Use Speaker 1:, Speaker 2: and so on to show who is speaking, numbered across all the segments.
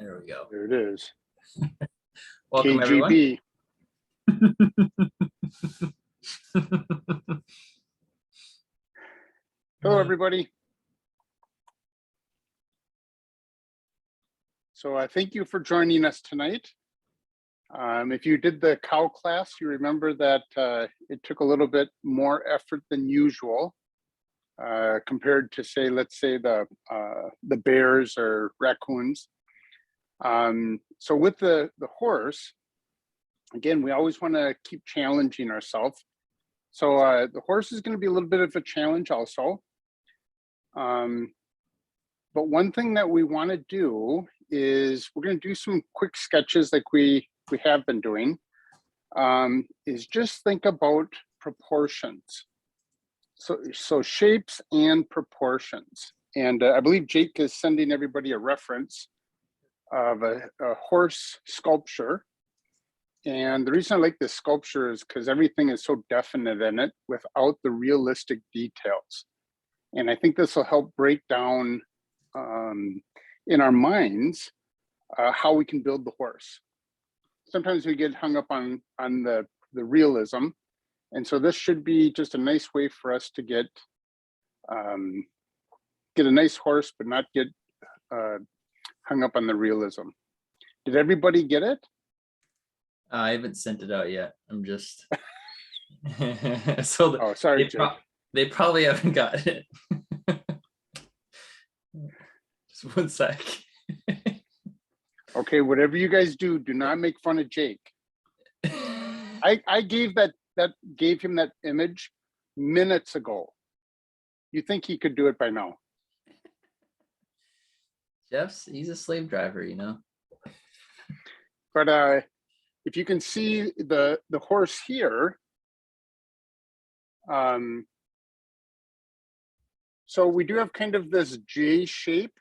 Speaker 1: There we go.
Speaker 2: There it is.
Speaker 1: Welcome,
Speaker 2: KGB. Hello, everybody. So thank you for joining us tonight. If you did the cow class, you remember that it took a little bit more effort than usual compared to, say, let's say the bears or raccoons. So with the horse, again, we always want to keep challenging ourselves. So the horse is going to be a little bit of a challenge also. But one thing that we want to do is we're going to do some quick sketches like we have been doing, is just think about proportions. So shapes and proportions. And I believe Jake is sending everybody a reference of a horse sculpture. And the reason I like this sculpture is because everything is so definite in it without the realistic details. And I think this will help break down in our minds how we can build the horse. Sometimes we get hung up on the realism. And so this should be just a nice way for us to get a nice horse, but not get hung up on the realism. Did everybody get it?
Speaker 1: I haven't sent it out yet. I'm just so
Speaker 2: oh, sorry, Jake.
Speaker 1: They probably haven't got it. Just one sec.
Speaker 2: Okay, whatever you guys do not make fun of Jake. I gave him that image minutes ago. You think he could do it by now?
Speaker 1: He's a slave driver, you know.
Speaker 2: But if you can see the horse here, so we do have kind of this J shape.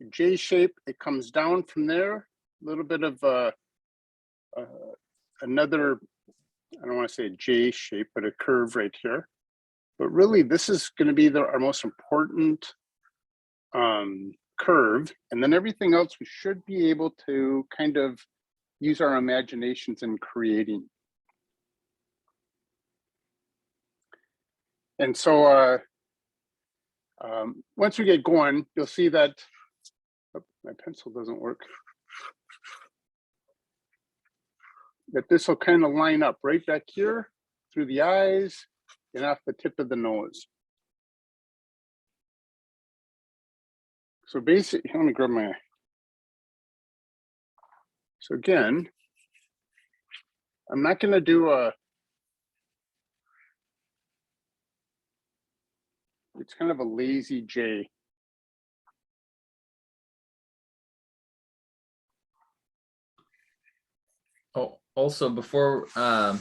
Speaker 2: J shape, it comes down from there, a little bit of another, I don't want to say a J shape, but a curve right here. But really, this is going to be our most important curve. And then everything else, we should be able to kind of use our imaginations in creating. And so once we get going, you'll see that my pencil doesn't work. That this will kind of line up right back here through the eyes and off the tip of the nose. So basically, let me grab my. So again, I'm not going to do it's kind of a lazy J.
Speaker 1: Oh, also before I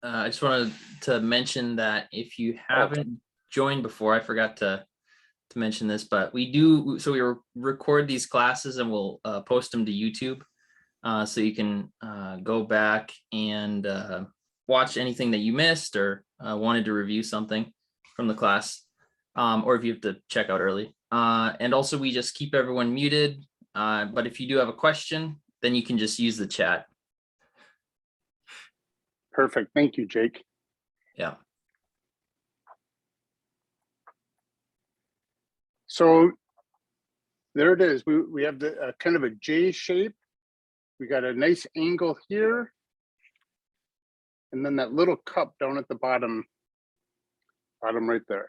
Speaker 1: just wanted to mention that if you haven't joined before, I forgot to mention this, but we record these classes and we'll post them to YouTube, so you can go back and watch anything that you missed or wanted to review something from the class, or if you have to check out early. And also we just keep everyone muted, but if you do have a question, then you can just use the chat.
Speaker 2: Perfect. Thank you, Jake.
Speaker 1: Yeah.
Speaker 2: So there it is. We have the kind of a J shape. We got a nice angle here. And then that little cup down at the bottom right there.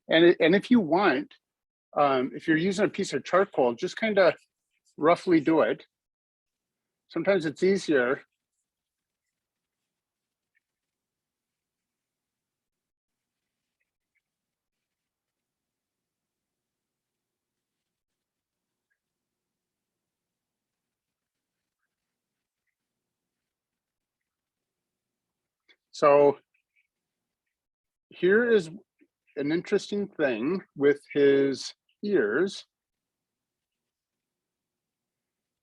Speaker 2: And if you want, if you're using a piece of charcoal, just kind of roughly do it. Sometimes it's easier. So here is an interesting thing with his ears.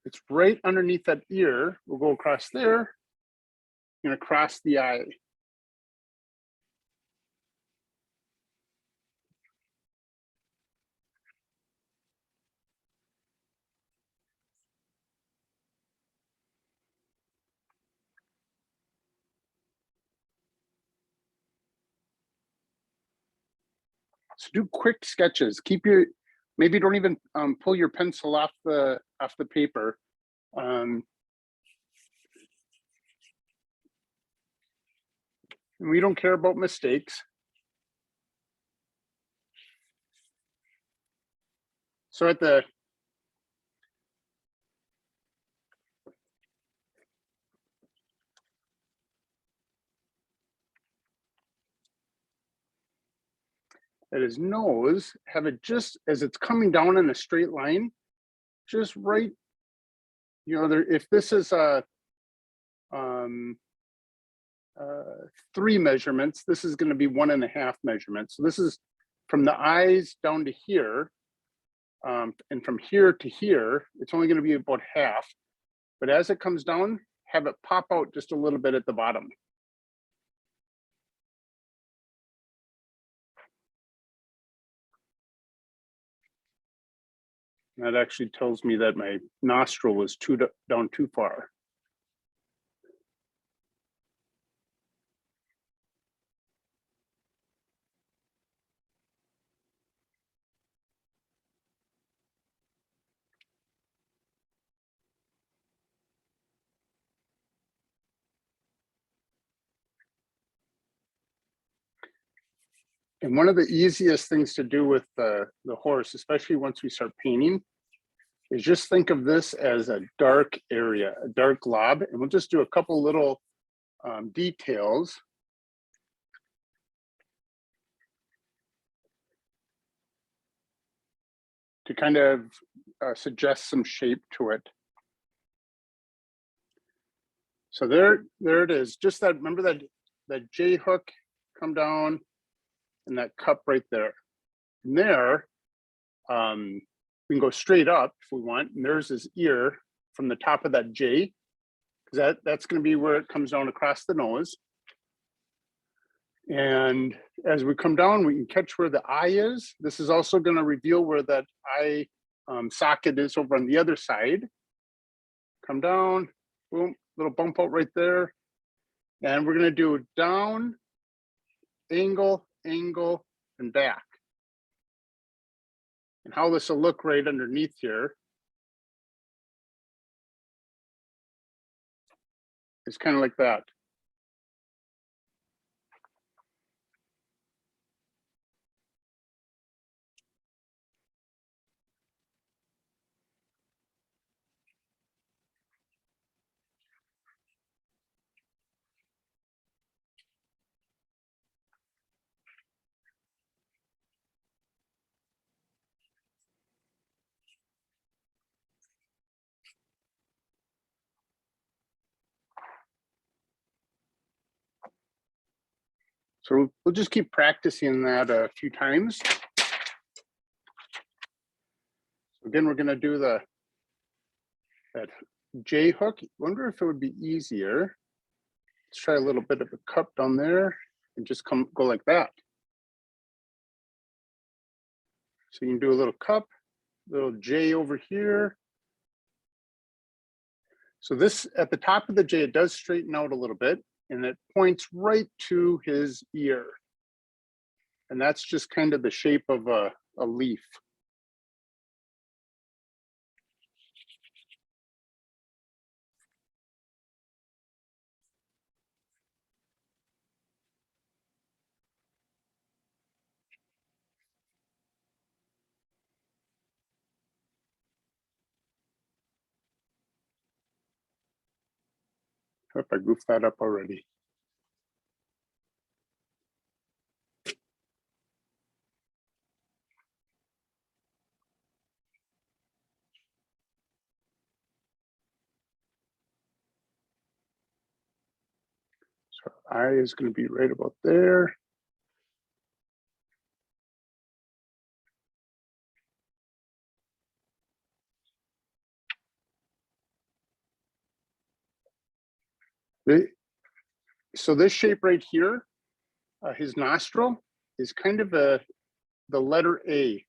Speaker 2: It's right underneath that ear. We'll go across there. and across the eye. So do quick sketches. Keep your, maybe don't even pull your pencil off the paper. We don't care about mistakes. So at the at his nose, have it just as it's coming down in a straight line, just right, you know, there, if this is a 3 measurements, this is going to be 1.5 measurements. So this is from the eyes down to here, and from here to here, it's only going to be about half. But as it comes down, have it pop out just a little bit at the bottom. That actually tells me that my nostril was down too far. And one of the easiest things to do with the horse, especially once we start painting, is just think of this as a dark area, a dark glob, and we'll just do a couple little details. To kind of suggest some shape to it. So there it is. Just that, remember that J hook come down and that cup right there. From there, we can go straight up if we want. And there's his ear from the top of that J, because that's going to be where it comes down across the nose. And as we come down, we can catch where the eye is. This is also going to reveal where that eye socket is over on the other side. Come down, boom, little bump out right there. And we're going to do down, angle, angle, and back. And how this will look right underneath here is kind of like that. So we'll just keep practicing that a few times. So again, we're going to do that J hook. Wonder if it would be easier. Let's try a little bit of a cup down there and just go like that. So you can do a little cup, little J over here. So this at the top of the J, it does straighten out a little bit and it points right to his ear. And that's just kind of the shape of a leaf. Hope I goofed that up already. So eye is going to be right about there. So this shape right here, his nostril is kind of the letter A.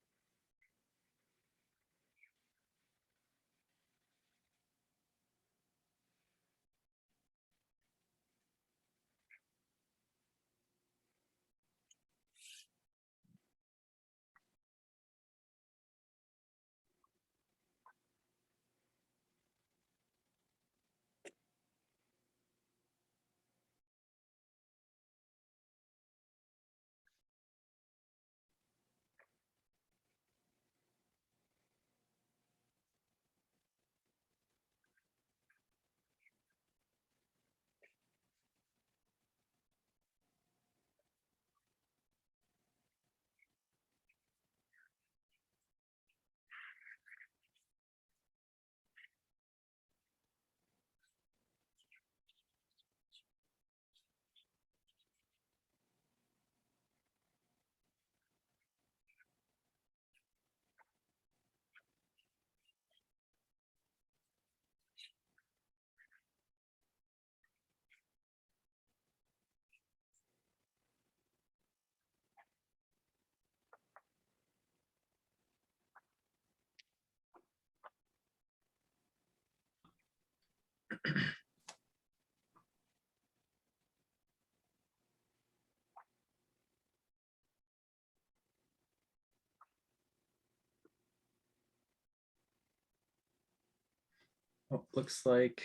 Speaker 1: Oh, looks like,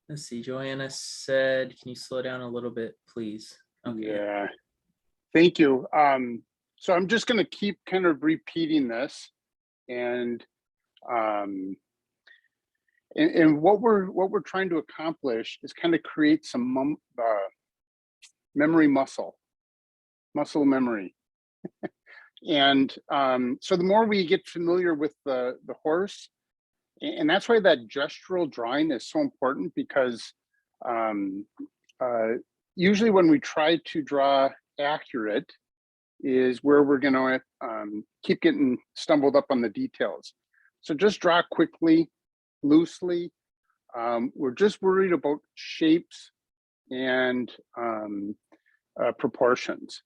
Speaker 1: let's see, Joanna said, can you slow down a little bit, please? Okay.
Speaker 2: Yeah, thank you. So I'm just going to keep kind of repeating this, and um, and what we're trying to accomplish is kind of create some memory muscle memory. And so the more we get familiar with the horse, and that's why that gestural drawing is so important, because um, uh, usually when we try to draw accurate is where we're going to keep getting stumbled up on the details. So just draw quickly, loosely. We're just worried about shapes and proportions.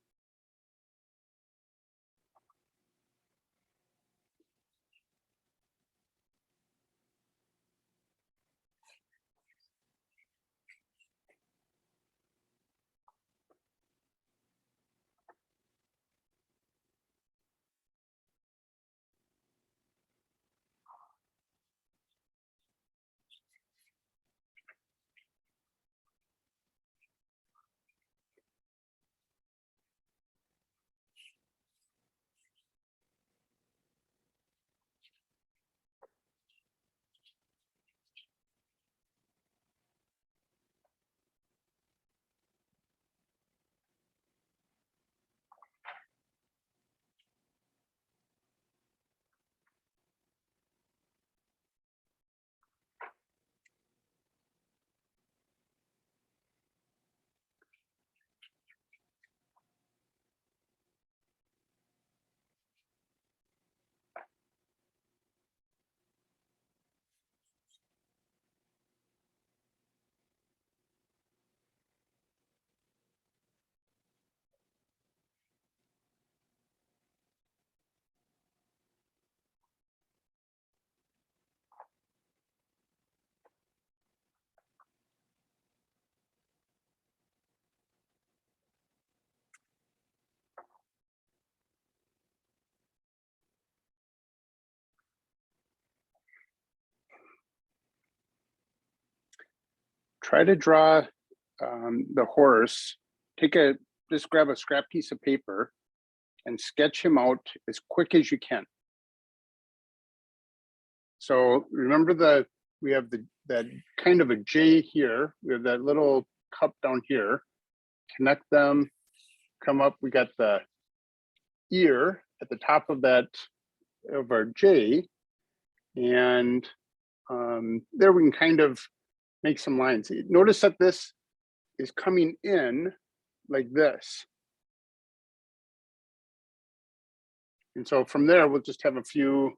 Speaker 2: Try to draw the horse. Just grab a scrap piece of paper and sketch him out as quick as you can. So remember we have that kind of a J here. We have that little cup down here. Connect them, come up. We got the ear at the top of our J, and there we can kind of make some lines. Notice that this is coming in like this. And so from there, we'll just have a few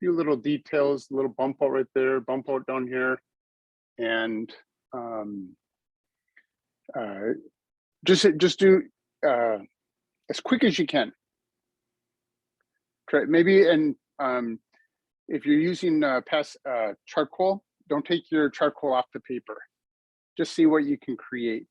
Speaker 2: little details, a little bump out right there, bump out down here. And Just do as quick as you can. Try maybe, and if you're using charcoal, don't take your charcoal off the paper. Just see what you can create.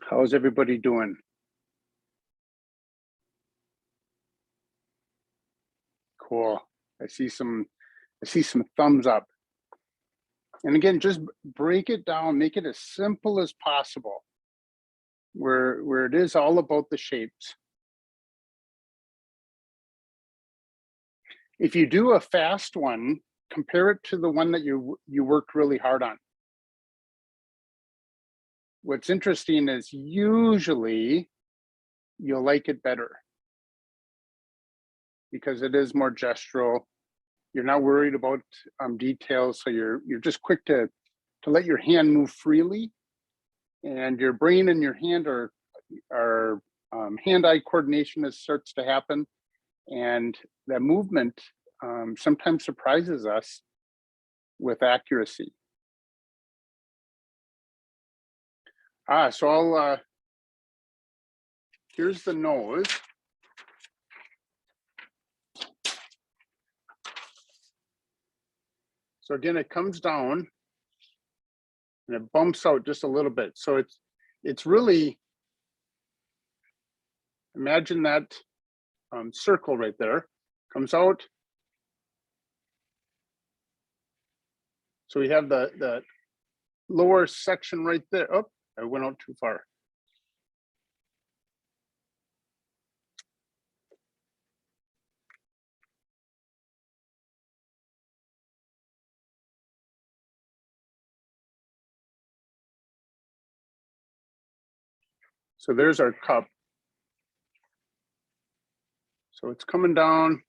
Speaker 2: How's everybody doing? Cool. I see some thumbs up. And again, just break it down, make it as simple as possible, where it is all about the shapes. If you do a fast one, compare it to the one that you worked really hard on. What's interesting is usually you'll like it better because it is more gestural. You're not worried about details, so you're just quick to let your hand move freely, and your brain and your hand are hand-eye coordination starts to happen, and that movement sometimes surprises us with accuracy. So I'll here's the nose. So again, it comes down and it bumps out just a little bit. So it's really, imagine that circle right there, comes out, So we have the lower section right there. Oh, I went out too far. So there's our cup. So it's coming down.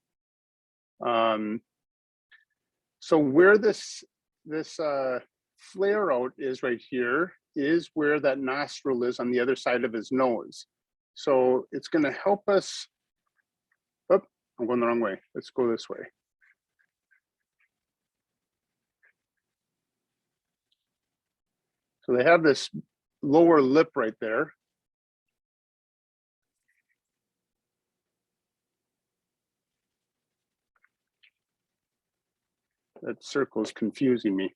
Speaker 2: So where this flare out is right here is where that nostril is on the other side of his nose. So it's going to help us. Oh, I'm going the wrong way. Let's go this way. So they have this lower lip right there. That circle is confusing me.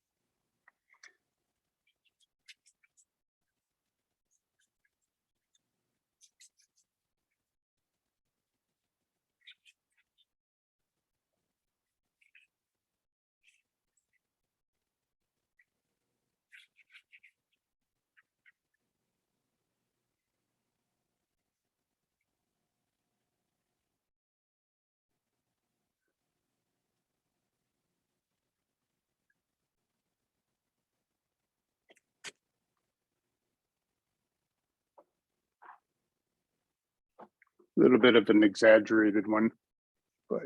Speaker 2: A little bit of an exaggerated one, but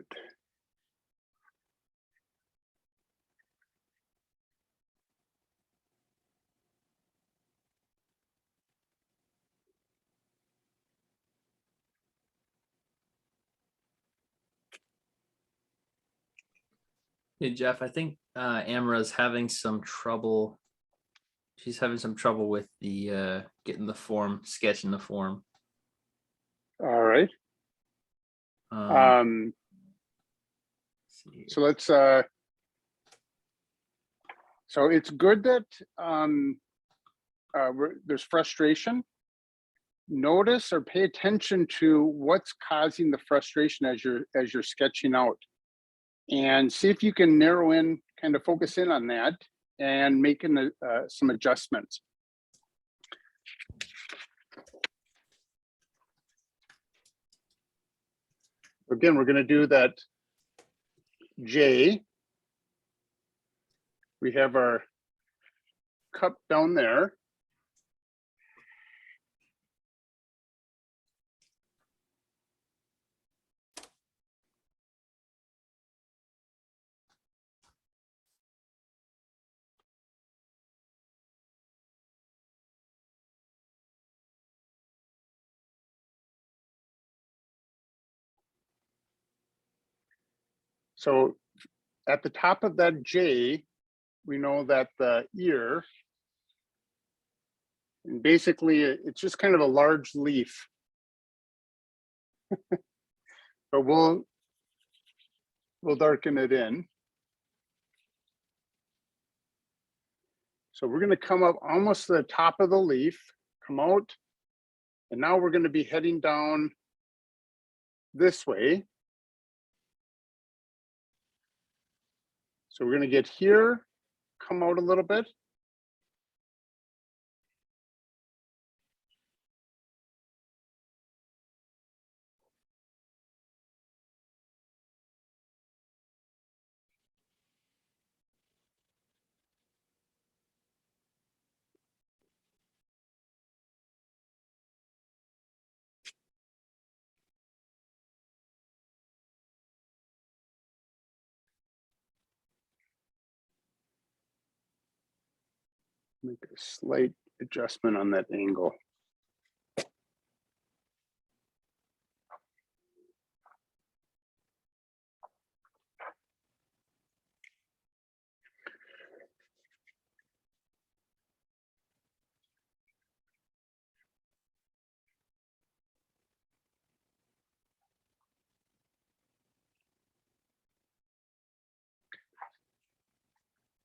Speaker 1: Hey, Jeff, I think Amra's having some trouble. She's having some trouble with the getting the form, sketching the form.
Speaker 2: all right.
Speaker 1: Let's see here.
Speaker 2: So let's so it's good that there's frustration. Notice or pay attention to what's causing the frustration as you're sketching out, and see if you can narrow in, kind of focus in on that, and making some adjustments. Again, we're going to do that J. We have our cup down there. So at the top of that J, we know that the ear, and basically it's just kind of a large leaf. But we'll darken it in. So we're going to come up almost to the top of the leaf, come out, and now we're going to be heading down this way. So we're going to get here, come out a little bit. Make a slight adjustment on that angle.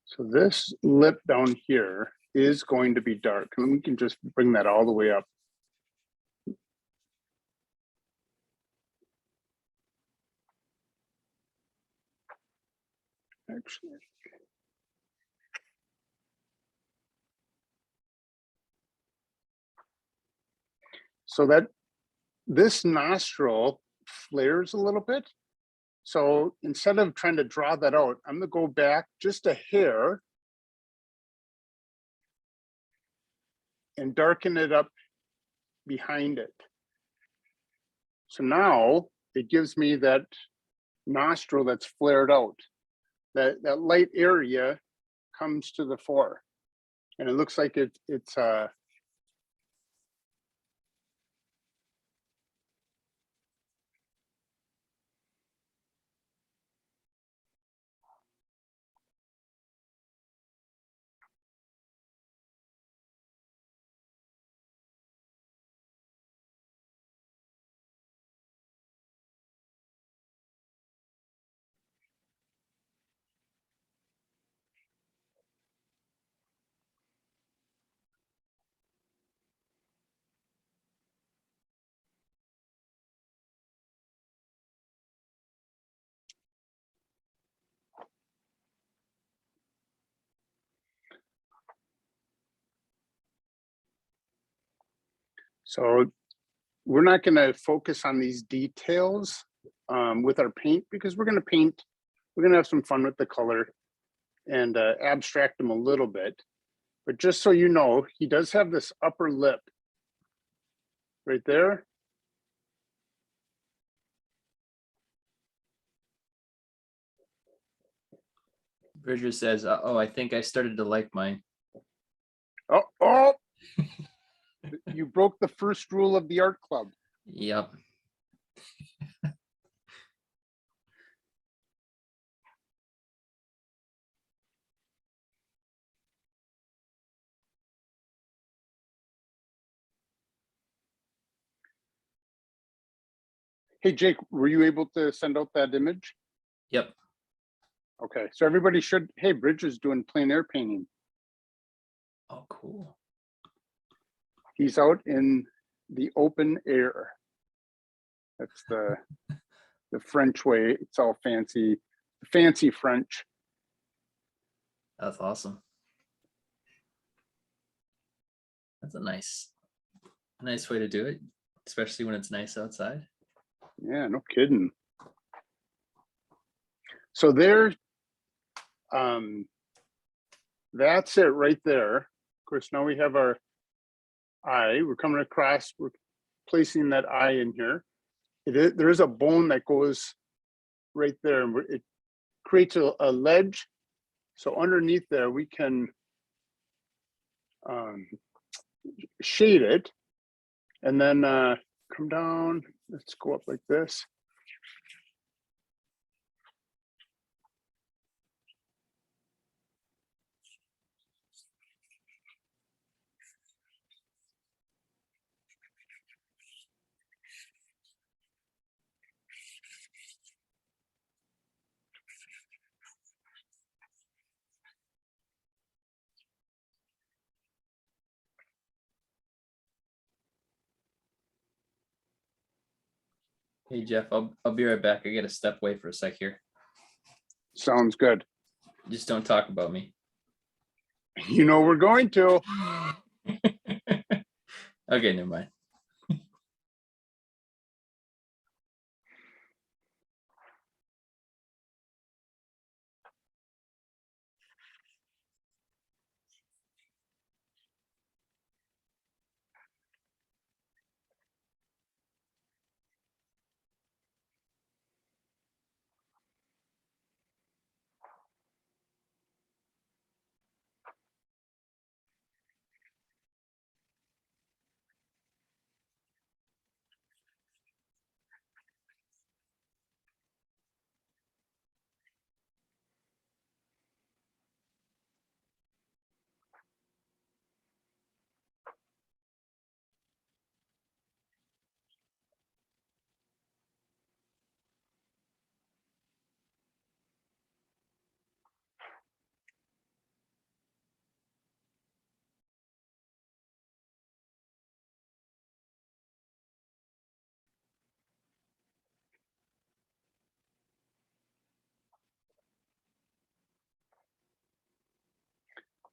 Speaker 2: So this lip down here is going to be dark, and we can just bring that all the way up. Actually, so that this nostril flares a little bit. So instead of trying to draw that out, I'm gonna go back just a hair and darken it up behind it. So now it gives me that nostril that's flared out. That light area comes to the fore. And it looks like it's so we're not going to focus on these details with our paint, because we're going to paint, we're going to have some fun with the color and abstract them a little bit. But just so you know, he does have this upper lip right there.
Speaker 1: Bridger says, "Oh, I think I started to like mine."
Speaker 2: Oh, you broke the first rule of the art club.
Speaker 1: Yep.
Speaker 2: Hey, Jake, were you able to send out that image?
Speaker 1: Yep.
Speaker 2: Okay, so everybody should, hey, Bridger's doing plein air painting.
Speaker 1: Oh, cool.
Speaker 2: He's out in the open air. That's the French way. It's all fancy, fancy French.
Speaker 1: That's awesome. That's a nice way to do it, especially when it's nice outside.
Speaker 2: Yeah, no kidding. So there, that's it right there. Of course, now we have our eye. We're coming across, we're placing that eye in here. There is a bone that goes right there, and it creates a ledge. So underneath there, we can shade it, and then come down. Let's go up like this.
Speaker 1: Hey, Jeff, I'll be right back. I gotta step away for a sec here.
Speaker 2: Sounds good.
Speaker 1: Just don't talk about me.
Speaker 2: You know we're going to.
Speaker 1: Okay, never mind.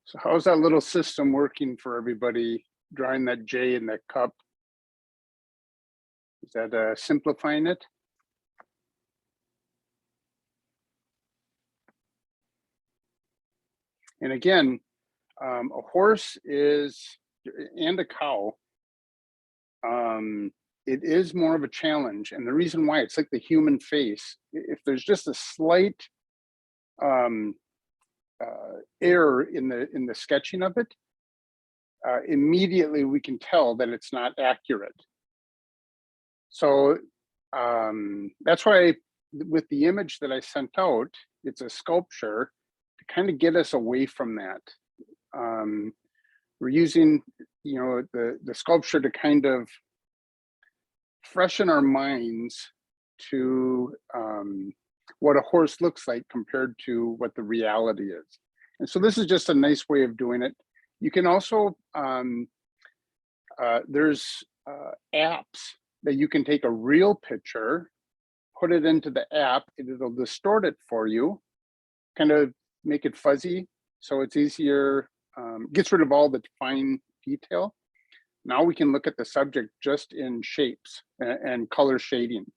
Speaker 2: So how's that little system working for everybody? Drawing that J in that cup. Is that simplifying it? And again, a horse is, and a cow, it is more of a challenge. And the reason why, it's like the human face. If there's just a slight error in the sketching of it, immediately we can tell that it's not accurate. So that's why with the image that I sent out, it's a sculpture to kind of get us away from that. We're using, you know, the sculpture to kind of freshen our minds to what a horse looks like compared to what the reality is. And so this is just a nice way of doing it. You can also, there's apps that you can take a real picture, put it into the app, and it'll distort it for you, kind of make it fuzzy, so it's easier, gets rid of all the fine detail. Now we can look at the subject just in shapes and color shading.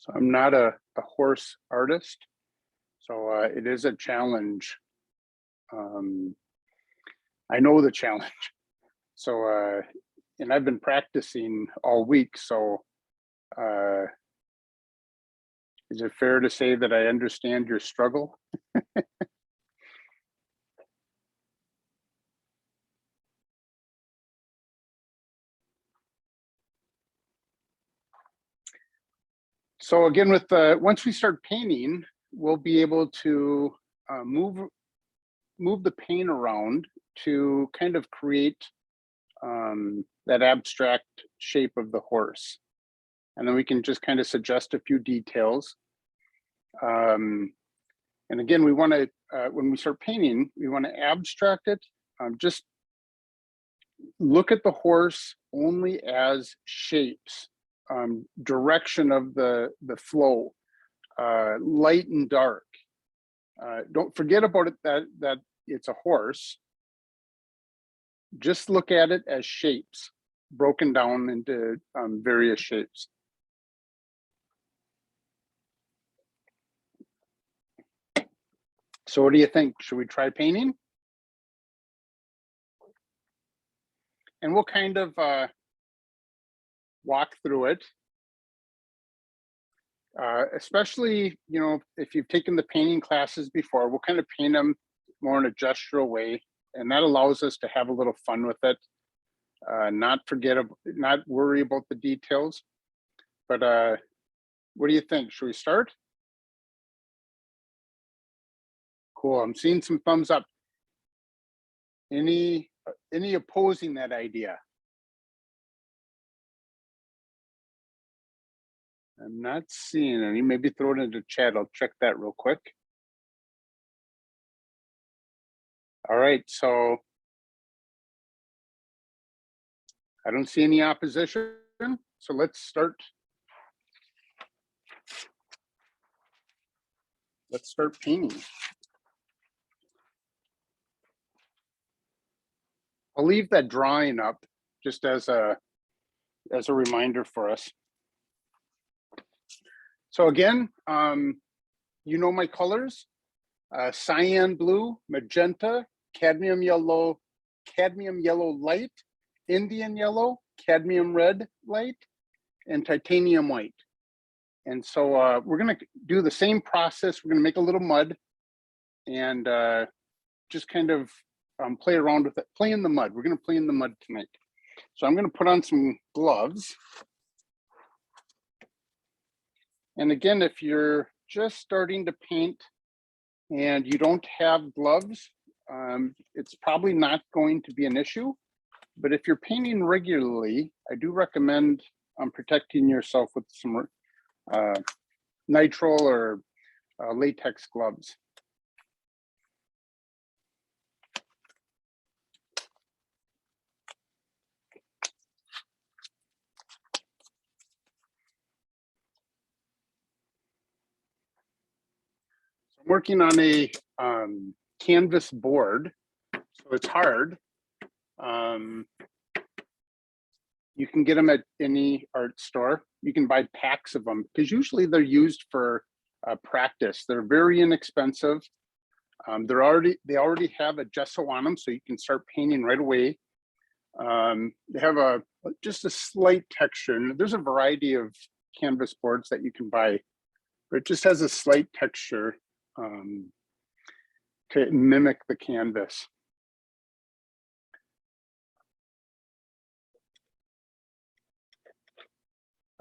Speaker 2: So I'm not a horse artist, so it is a challenge. I know the challenge. So, and I've been practicing all week, so is it fair to say that I understand your struggle? So again, with once we start painting, we'll be able to move the paint around to kind of create that abstract shape of the horse. And then we can just kind of suggest a few details. And again, we want to, when we start painting, we want to abstract it. Just look at the horse only as shapes, direction of the flow, light and dark. Don't forget about it that it's a horse. Just look at it as shapes, broken down into various shapes. So what do you think? Should we try painting? And we'll kind of walk through it. Especially, you know, if you've taken the painting classes before, we'll kind of paint them more in a gestural way. And that allows us to have a little fun with it. Not worry about the details. But what do you think? Should we start? Cool, I'm seeing some thumbs up. Any opposing that idea? I'm not seeing any. Maybe throw it into chat. I'll check that real quick. All right, so I don't see any opposition. So let's start. Let's start painting. I'll leave that drawing up just as a reminder for us. So again, you know my colors: cyan blue, magenta, cadmium yellow light, Indian yellow, cadmium red light, and titanium white. And so we're gonna do the same process. We're gonna make a little mud and just kind of play around with it, play in the mud. We're gonna play in the mud tonight. So I'm gonna put on some gloves. And again, if you're just starting to paint and you don't have gloves, it's probably not going to be an issue. But if you're painting regularly, I do recommend protecting yourself with some nitrile or latex gloves. I'm working on a canvas board, so it's hard. You can get them at any art store. You can buy packs of them because usually they're used for practice. They're very inexpensive. They already have a gesso on them, so you can start painting right away. They have just a slight texture. And there's a variety of canvas boards that you can buy, but it just has a slight texture to mimic the canvas.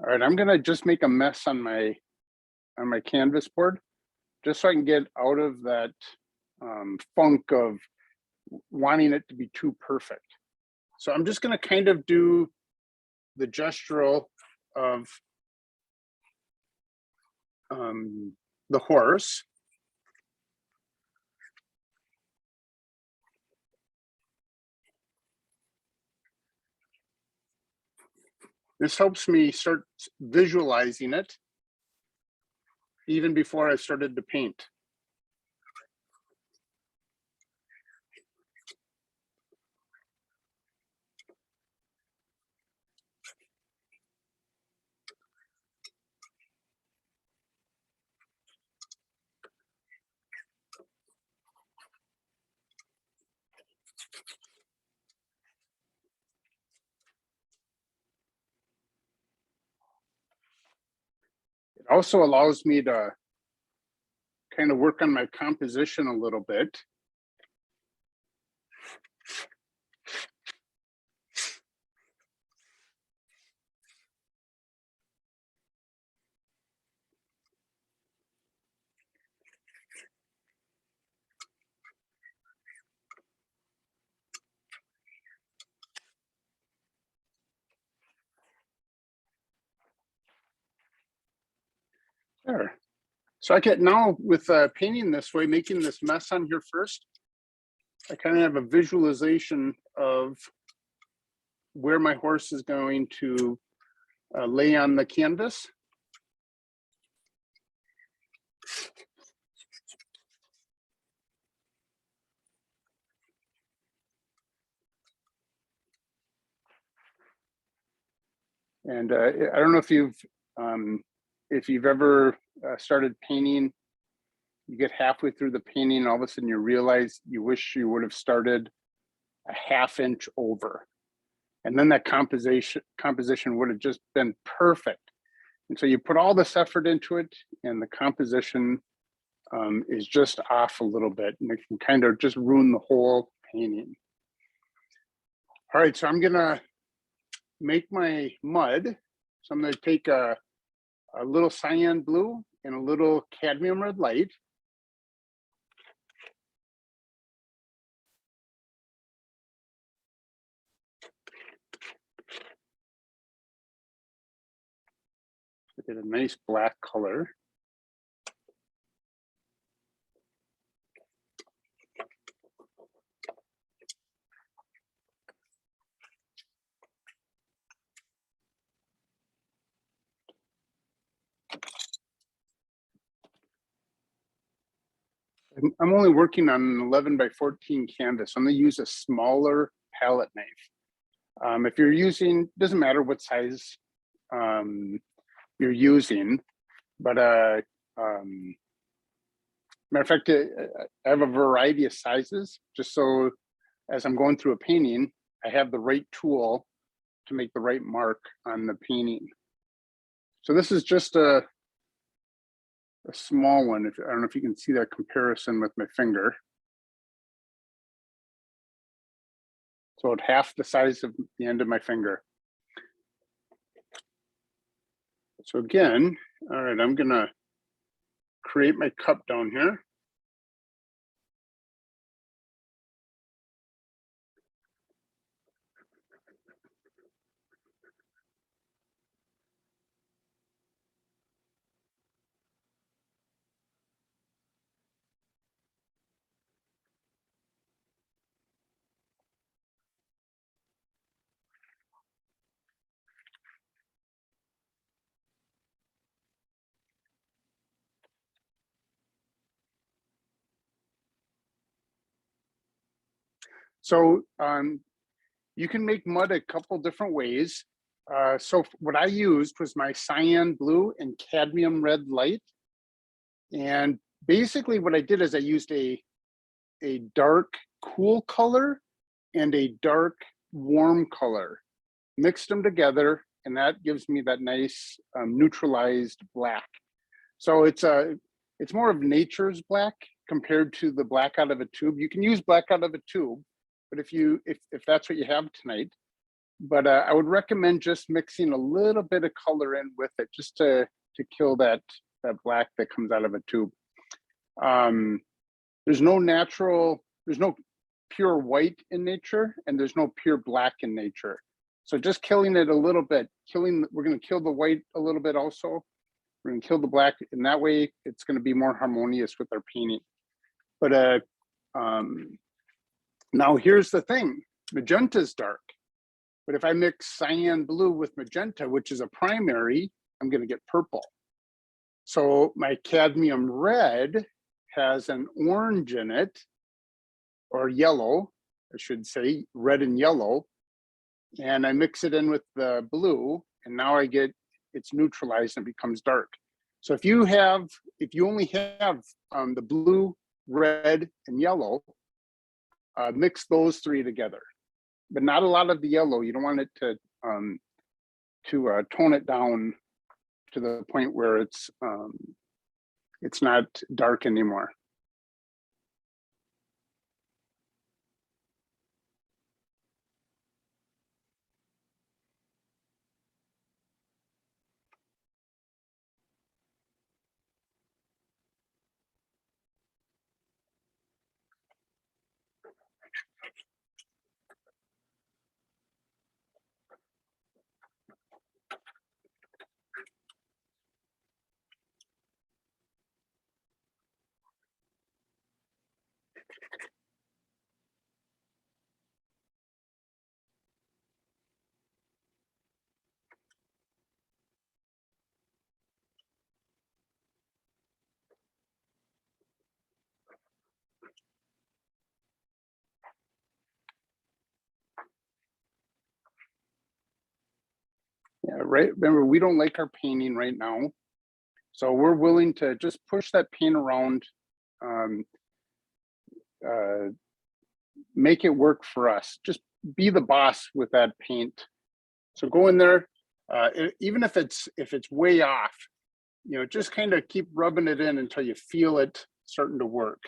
Speaker 2: All right, I'm gonna just make a mess on my canvas board, just so I can get out of that funk of wanting it to be too perfect. So I'm just gonna kind of do the gestural of the horse. This helps me start visualizing it even before I started to paint. It also allows me to kind of work on my composition a little bit. There. So I get now with painting this way, making this mess on here first, I kind of have a visualization of where my horse is going to lay on the canvas. And I don't know if you've ever started painting, you get halfway through the painting and all of a sudden you realize you wish you would have started a ½ inch over. And then that composition would have just been perfect. And so you put all this effort into it and the composition is just off a little bit and it can kind of just ruin the whole painting. All right, so I'm gonna make my mud. So I'm gonna take a little cyan blue and a little cadmium red light. Get a nice black color. I'm only working on an 11 by 14 canvas. I'm gonna use a smaller palette knife. If you're using, doesn't matter what size you're using, but matter of fact, I have a variety of sizes, just so as I'm going through a painting, I have the right tool to make the right mark on the painting. So this is just a a small one. If I don't know if you can see that comparison with my finger. So at half the size of the end of my finger. So again, all right, I'm gonna create my cup down here. So you can make mud a couple different ways. So what I used was my cyan blue and cadmium red light. And basically what I did is I used a dark cool color and a dark warm color, mixed them together, and that gives me that nice neutralized black. So it's more of nature's black compared to the black out of a tube. You can use black out of a tube, but if that's what you have tonight. But I would recommend just mixing a little bit of color in with it, just to kill that black that comes out of a tube. There's no pure white in nature, and there's no pure black in nature. So just killing it a little bit, we're going to kill the white a little bit also. We're going to kill the black, and that way it's going to be more harmonious with our painting. But now here's the thing: magenta's dark, but if I mix cyan blue with magenta, which is a primary, I'm going to get purple. So my cadmium red has an orange in it, or yellow, I should say, red and yellow, and I mix it in with the blue, and now it's neutralized and it becomes dark. So if you only have the blue, red, and yellow, mix those three together, but not a lot of the yellow. You don't want it to tone it down to the point where it's not dark anymore. Yeah, right. Remember, we don't like our painting right now, so we're willing to just push that paint around, make it work for us. Just be the boss with that paint. So go in there, even if it's way off, just kind of keep rubbing it in until you feel it starting to work.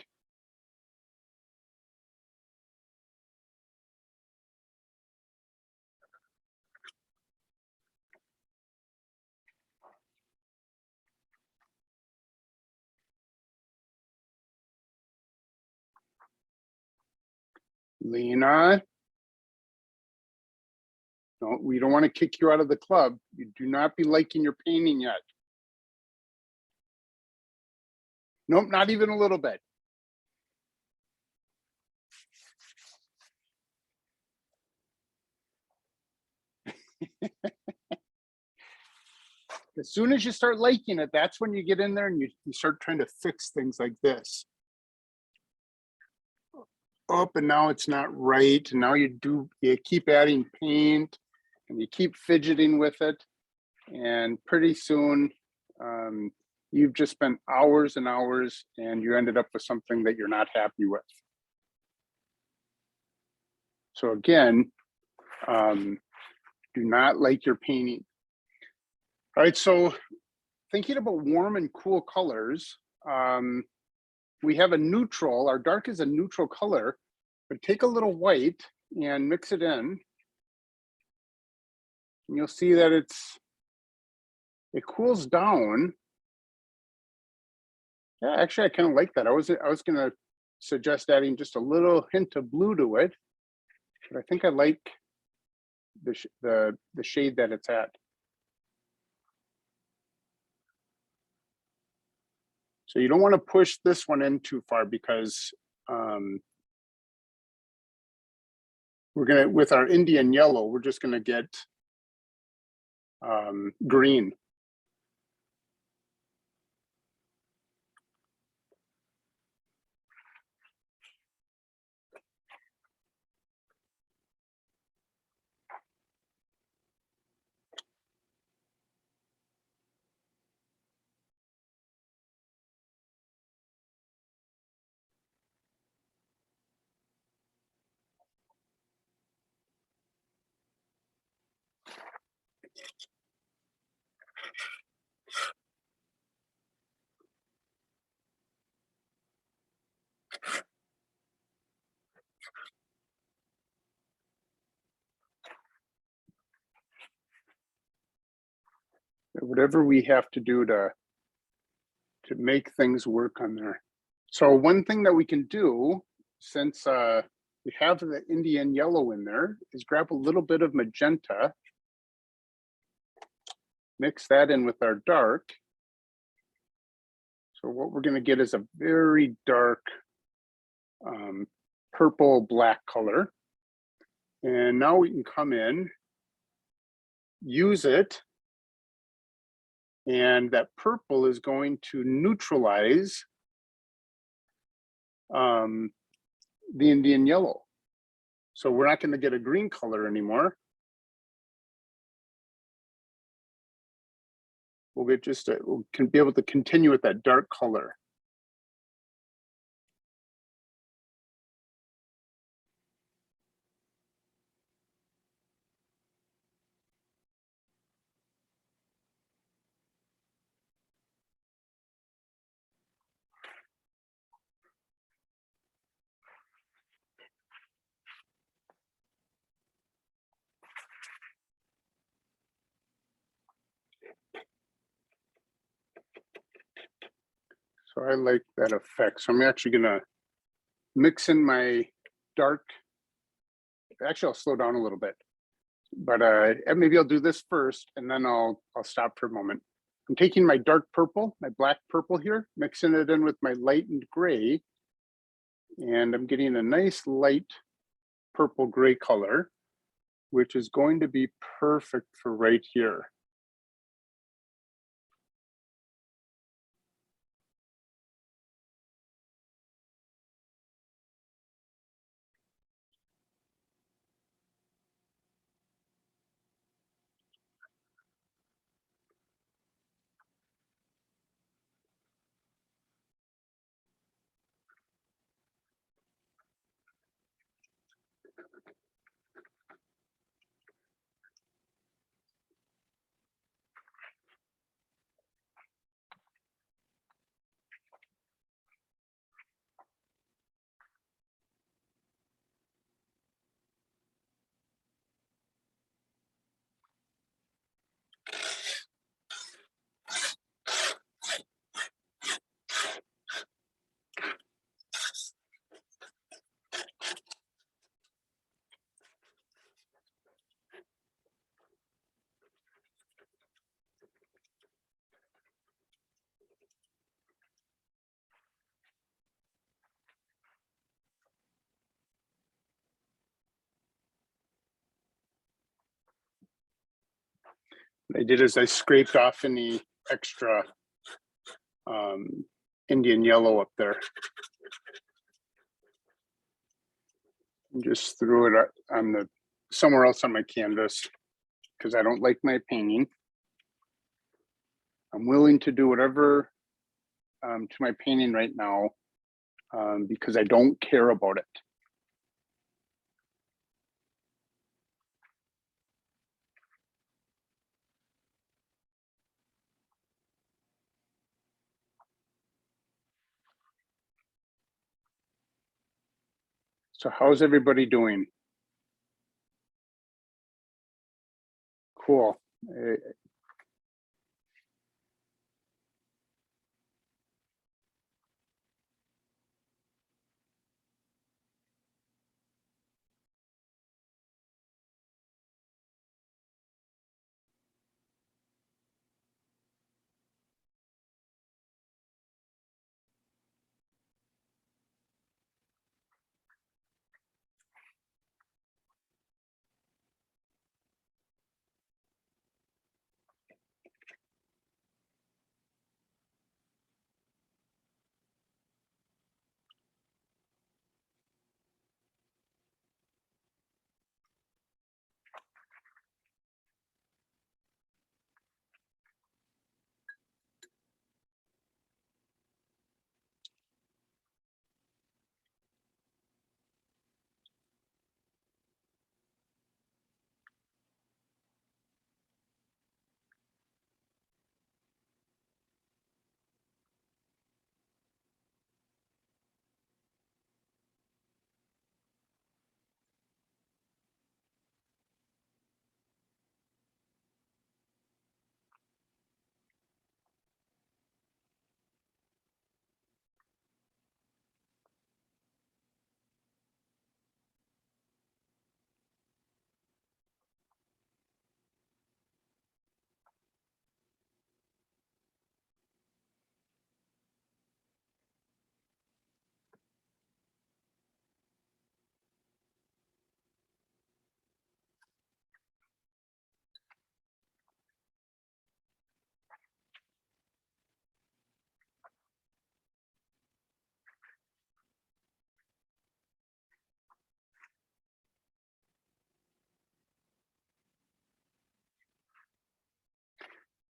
Speaker 2: Lena, no, we don't want to kick you out of the club. You do not be liking your painting yet. Nope, not even a little bit. As soon as you start liking it, that's when you get in there and you start trying to fix things like this. Oh, but now it's not right. And now you keep adding paint and you keep fidgeting with it. And pretty soon, you've just spent hours and hours and you ended up with something that you're not happy with. So again, do not like your painting. All right, so thinking about warm and cool colors, we have a neutral, our dark is a neutral color, but take a little white and mix it in. And you'll see that it cools down. Yeah, actually, I kind of like that. I was gonna suggest adding just a little hint of blue to it, but I think I like the shade that it's at. So you don't want to push this one in too far because we're gonna, with our Indian yellow, we're just gonna get green. Whatever we have to do to make things work on there. So one thing that we can do, since we have the Indian yellow in there, is grab a little bit of magenta, mix that in with our dark. So what we're going to get is a very dark purple black color. And now we can come in, use it, and that purple is going to neutralize the Indian yellow. So we're not going to get a green color anymore. We'll get just we can be able to continue with that dark color. So I like that effect. So I'm actually gonna mix in my dark. Actually, I'll slow down a little bit, but maybe I'll do this first and then I'll stop for a moment. I'm taking my dark purple, my black purple here, mixing it in with my lightened gray, and I'm getting a nice light purple gray color, which is going to be perfect for right here. What I did is I scraped off any extra Indian yellow up there. And just threw it on the somewhere else on my canvas because I don't like my painting. I'm willing to do whatever to my painting right now because I don't care about it. So how's everybody doing? Cool.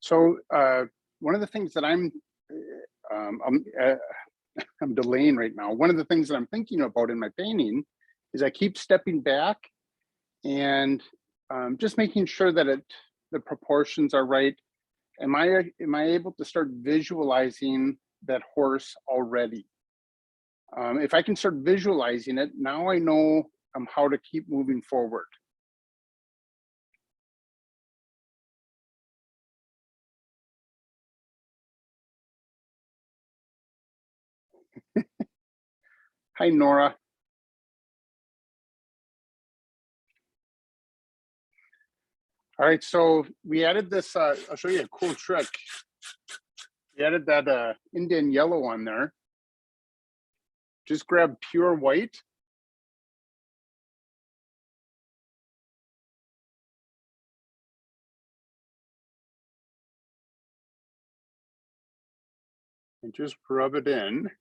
Speaker 2: So one of the things that um, I'm, uh, I'm delaying right now. One of the things that I'm thinking about in my painting is I keep stepping back and just making sure that the proportions are right. Am I able to start visualizing that horse already? If I can start visualizing it, now I know how to keep moving forward. Hi, Nora. All right, so we added this, I'll show you a cool trick. We added that Indian yellow on there. Just grab pure white. And just rub it in.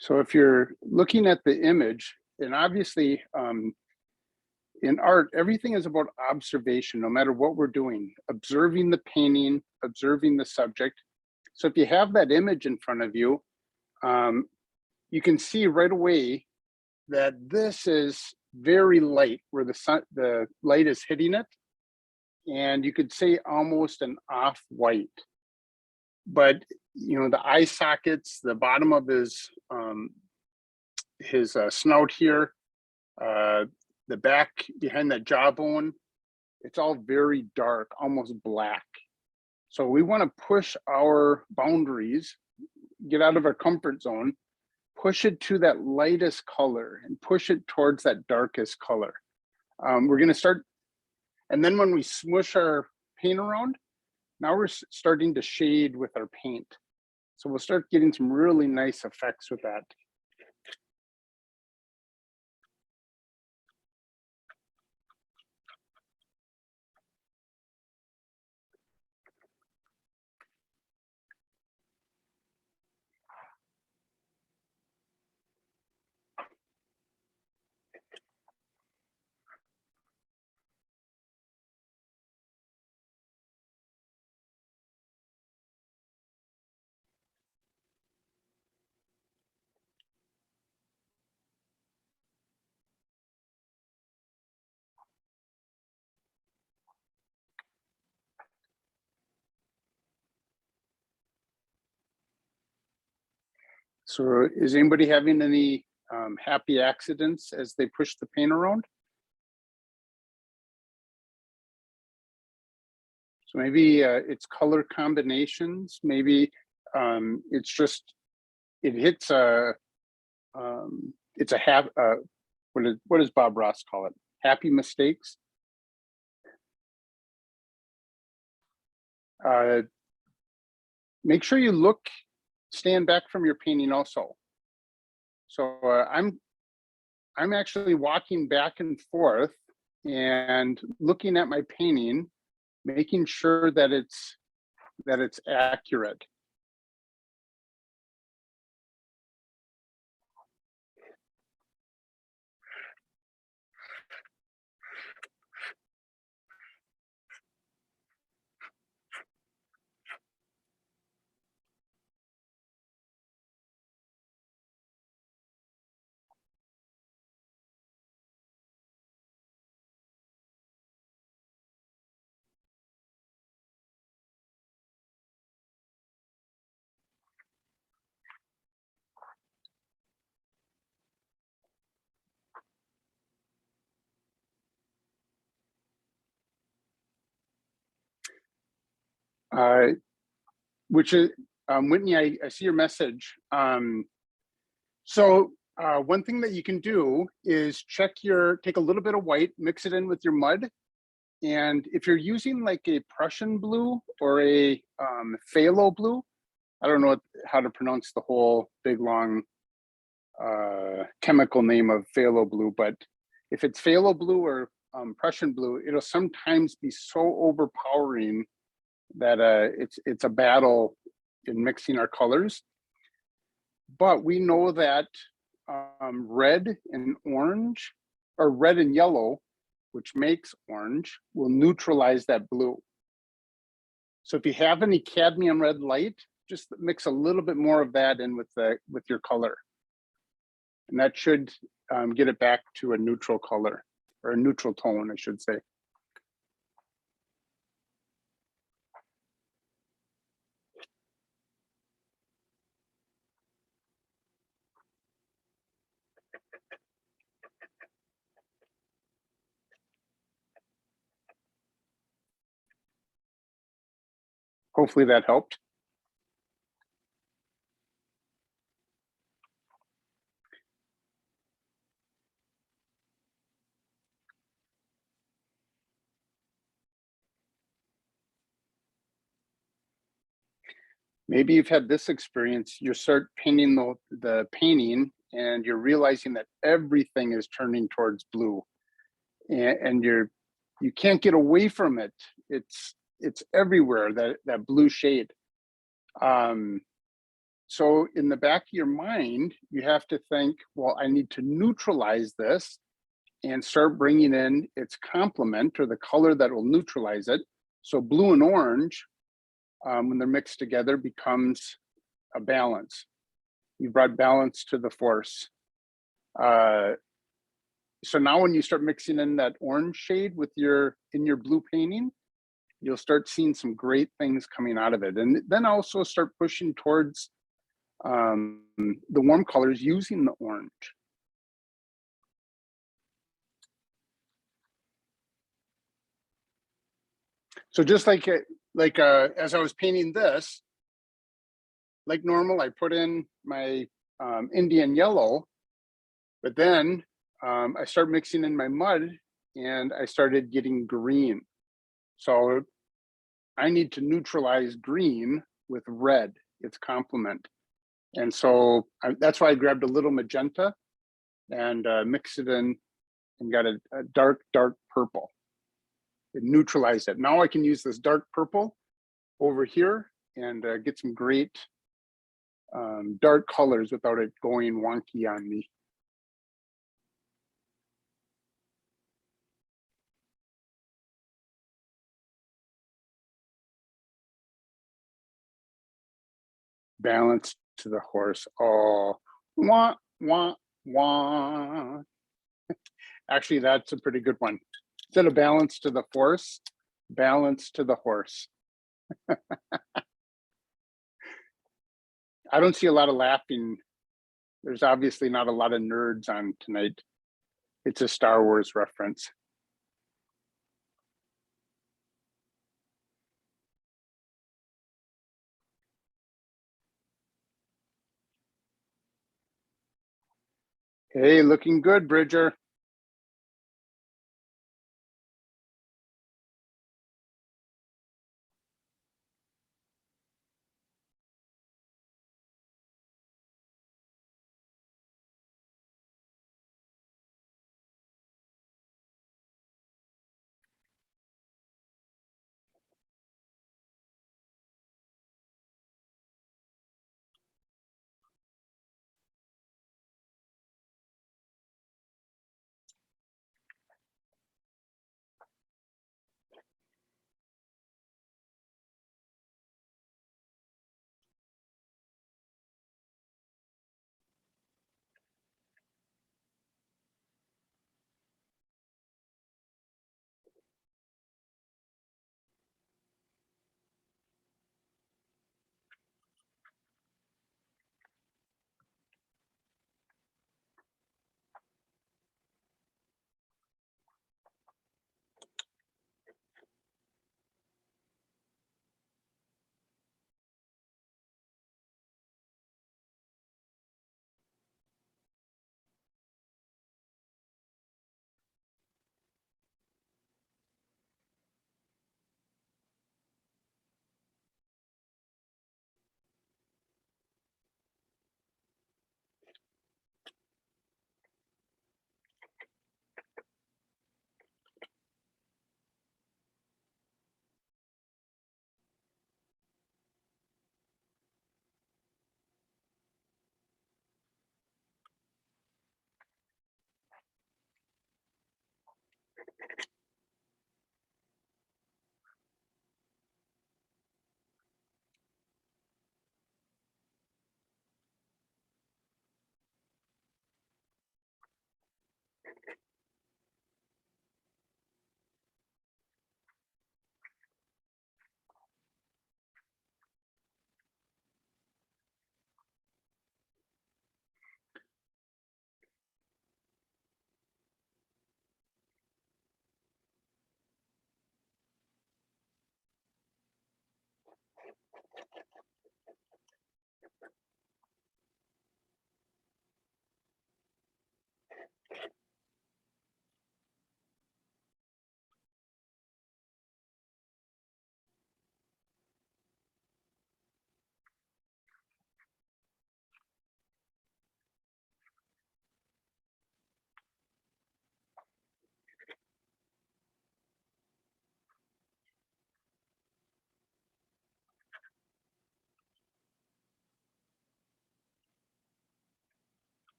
Speaker 2: So if you're looking at the image, and obviously in art, everything is about observation, no matter what we're doing, observing the painting, observing the subject. So if you have that image in front of you, you can see right away that this is very light, where the light is hitting it. and you could say almost an off-white. But you know, the eye sockets, the bottom of his snout here, the back behind that jawbone, it's all very dark, almost black. So we want to push our boundaries, get out of our comfort zone, push it to that lightest color and push it towards that darkest color. We're going to start, and then when we smush our paint around, now we're starting to shade with our paint. So we'll start getting some really nice effects with that. So is anybody having any happy accidents as they push the paint around? So maybe it's color combinations. Maybe it's just, it hits a, it's a what does Bob Ross call it? Happy mistakes. Make sure you stand back from your painting also. So I'm actually walking back and forth and looking at my painting, making sure that it's accurate. Which is, Whitney, I see your message. So one thing that you can do is take a little bit of white, mix it in with your mud. And if you're using like a Prussian blue or a phthalo blue, I don't know how to pronounce the whole big long chemical name of phthalo blue, but if it's phthalo blue or Prussian blue, it'll sometimes be so overpowering that it's a battle in mixing our colors. But we know that red and orange, or red and yellow, which makes orange, will neutralize that blue. So if you have any cadmium red light, just mix a little bit more of that in with your color. And that should get it back to a neutral color, or a neutral tone, I should say. Hopefully that helped. Maybe you've had this experience, you start painting the painting and you're realizing that everything is turning towards blue, and you can't get away from it. It's everywhere, that blue shade. So in the back of your mind, you have to think, well, I need to neutralize this and start bringing in its complement, or the color that will neutralize it. So blue and orange, when they're mixed together, becomes a balance. You brought balance to the force. So now when you start mixing in that orange shade in your blue painting, you'll start seeing some great things coming out of it. And then also start pushing towards the warm colors using the orange. So just like as I was painting this, like normal, I put in my Indian yellow, but then I started mixing in my mud and I started getting green. So I need to neutralize green with red, its complement. And so that's why I grabbed a little magenta and mixed it in and got a dark, dark purple. It neutralized it. Now I can use this dark purple over here and get some great dark colors without it going wonky on me. Balance to the horse. Oh, wah, wah, wah. Actually, that's a pretty good one. Instead of balance to the horse, balance to the horse. I don't see a lot of laughing. There's obviously not a lot of nerds on tonight. It's a Star Wars reference. Hey, looking good, Bridger.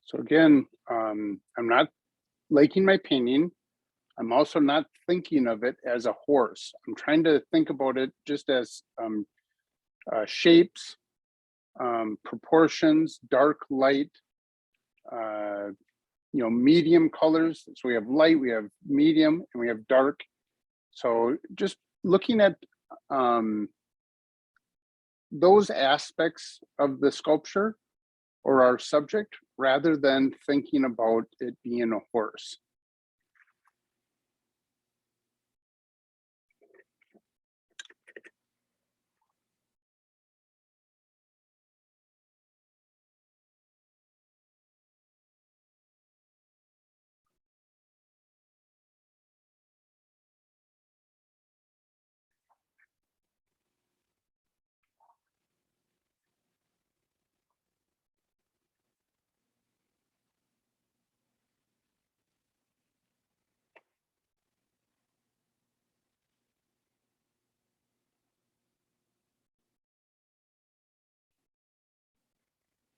Speaker 2: So again, I'm not liking my painting. I'm also not thinking of it as a horse. I'm trying to think about it just as shapes, proportions, dark, light, medium colors. So we have light, we have medium, and we have dark. So just looking at those aspects of the sculpture or our subject rather than thinking about it being a horse.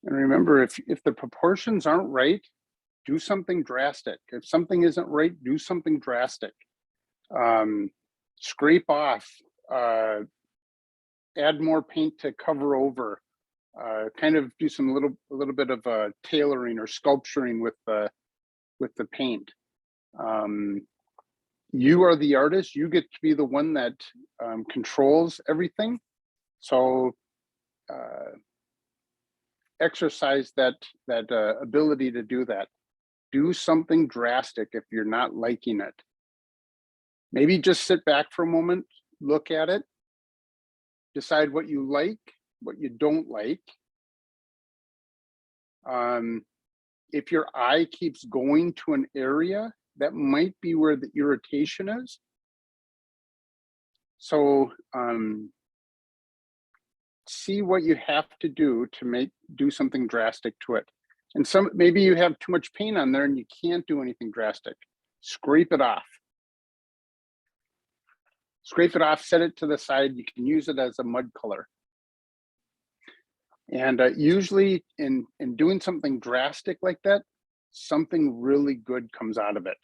Speaker 2: And remember, if the proportions aren't right, do something drastic. If something isn't right, do something drastic. Scrape off, add more paint to cover over, kind of do a little bit of tailoring or sculpturing with the paint. You are the artist. You get to be the one that controls everything. So exercise that ability to do that. Do something drastic if you're not liking it. Maybe just sit back for a moment, look at it, decide what you like, what you don't like. If your eye keeps going to an area, that might be where the irritation is. So see what you have to do to do something drastic to it. And maybe you have too much paint on there and you can't do anything drastic. Scrape it off. Scrape it off, set it to the side. You can use it as a mud color. And usually in doing something drastic like that, something really good comes out of it.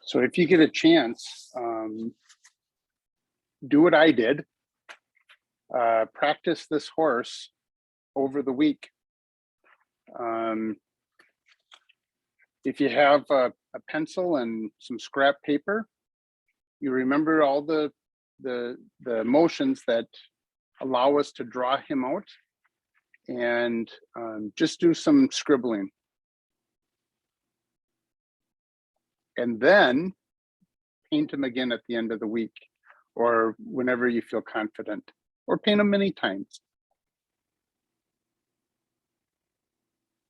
Speaker 2: So if you get a chance, do what I did. Practice this horse over the week. If you have a pencil and some scrap paper, you remember all the motions that allow us to draw him out, and just do some scribbling. and then paint them again at the end of the week or whenever you feel confident, or paint them many times.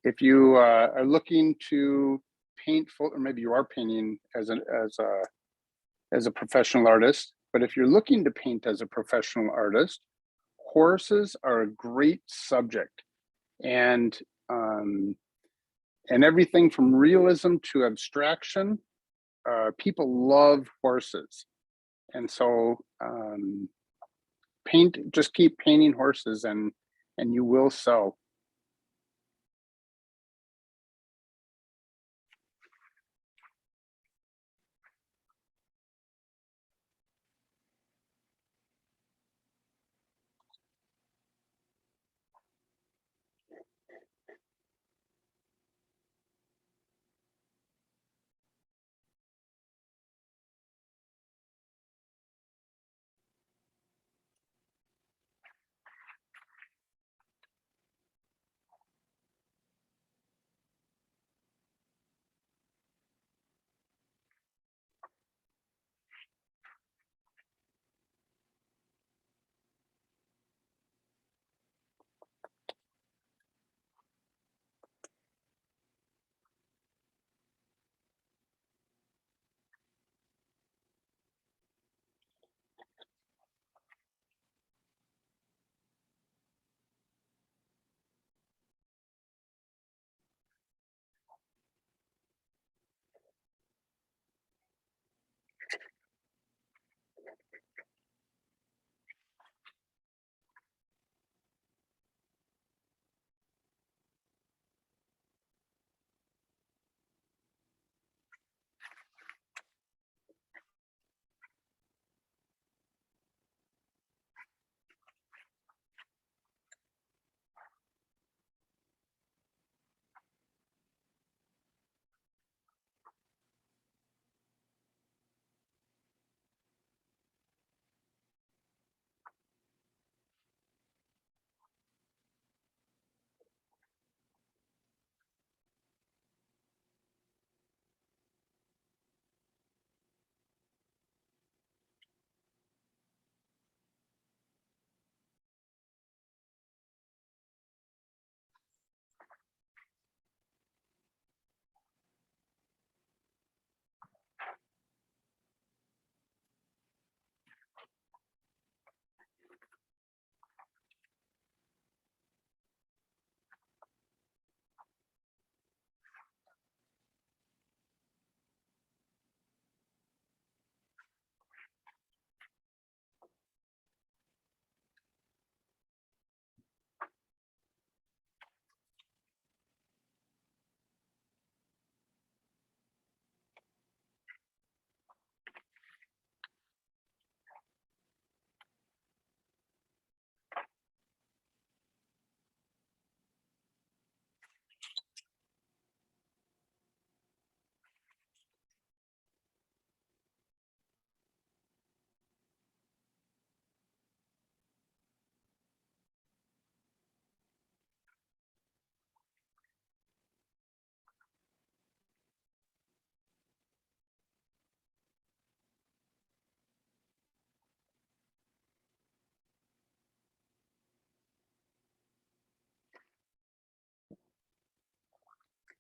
Speaker 2: If you are looking to paint full, or maybe you are painting as a professional artist, but if you're looking to paint as a professional artist, horses are a great subject, and everything from realism to abstraction, people love horses, and so just keep painting horses, and you will sell.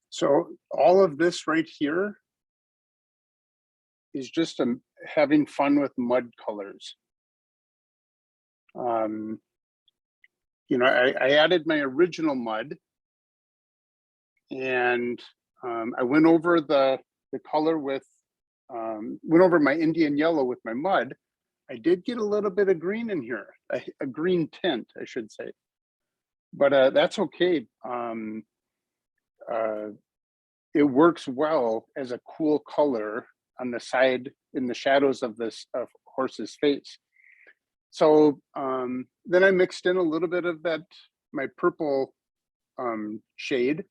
Speaker 2: So all of this right here is just having fun with mud colors. You know, I added my original mud, and I went over the color with, went over my Indian yellow with my mud. I did get a little bit of green in here, a green tint, I should say, but that's okay. It works well as a cool color on the side in the shadows of this horse's face. So then I mixed in a little bit of that, my purple shade,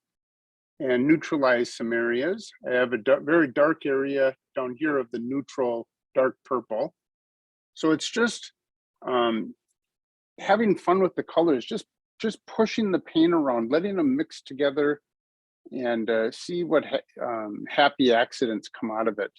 Speaker 2: and neutralized some areas. I have a very dark area down here of the neutral dark purple. So it's just having fun with the colors, just pushing the paint around, letting them mix together, and see what happy accidents come out of it.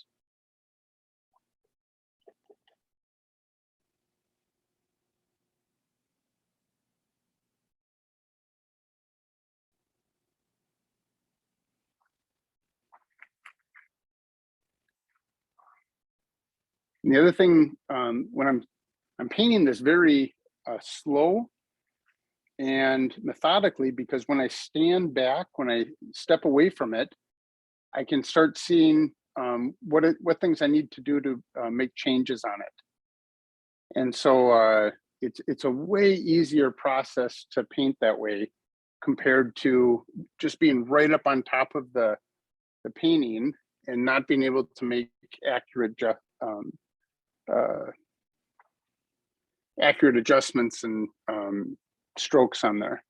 Speaker 2: And the other thing, when I'm painting this very slow and methodically, because when I stand back, when I step away from it, I can start seeing what things I need to do to make changes on it. And so it's a way easier process to paint that way compared to just being right up on top of the painting and not being able to make accurate uh, accurate adjustments and strokes on there.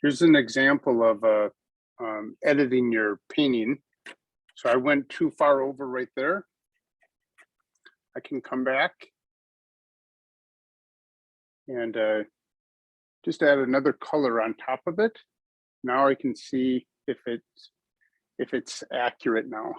Speaker 2: Here's an example of editing your painting. So I went too far over right there. I can come back and just add another color on top of it. Now I can see if it's accurate now.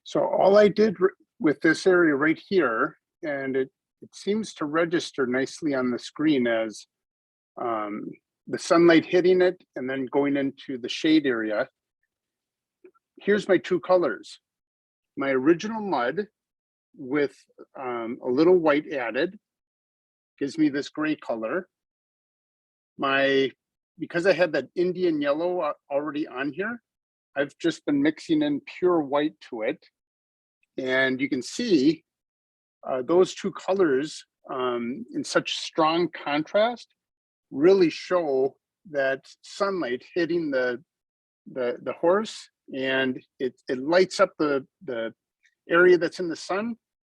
Speaker 2: So all I did with this area right here, and it seems to register nicely on the screen as the sunlight hitting it and then going into the shade area. Here's my two colors. My original mud with a little white added gives me this gray color. Because I had that Indian yellow already on here, I've just been mixing in pure white to it. And you can see those two colors in such strong contrast really show that sunlight hitting the horse, and it lights up the area that's in the sun.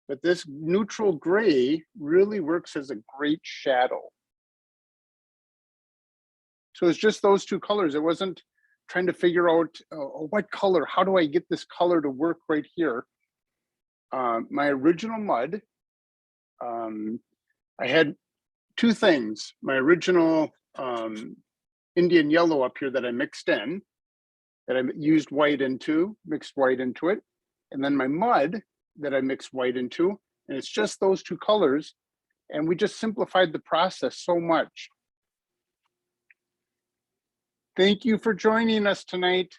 Speaker 2: But this neutral gray really works as a great shadow. So it's just those two colors. It wasn't trying to figure out what color, how do I get this color to work right here? My original mud, I had two things. My original Indian yellow up here that I mixed in, that I used white into, mixed white into it. And then my mud that I mixed white into, and it's just those two colors. And we just simplified the process so much. Thank you for joining us tonight.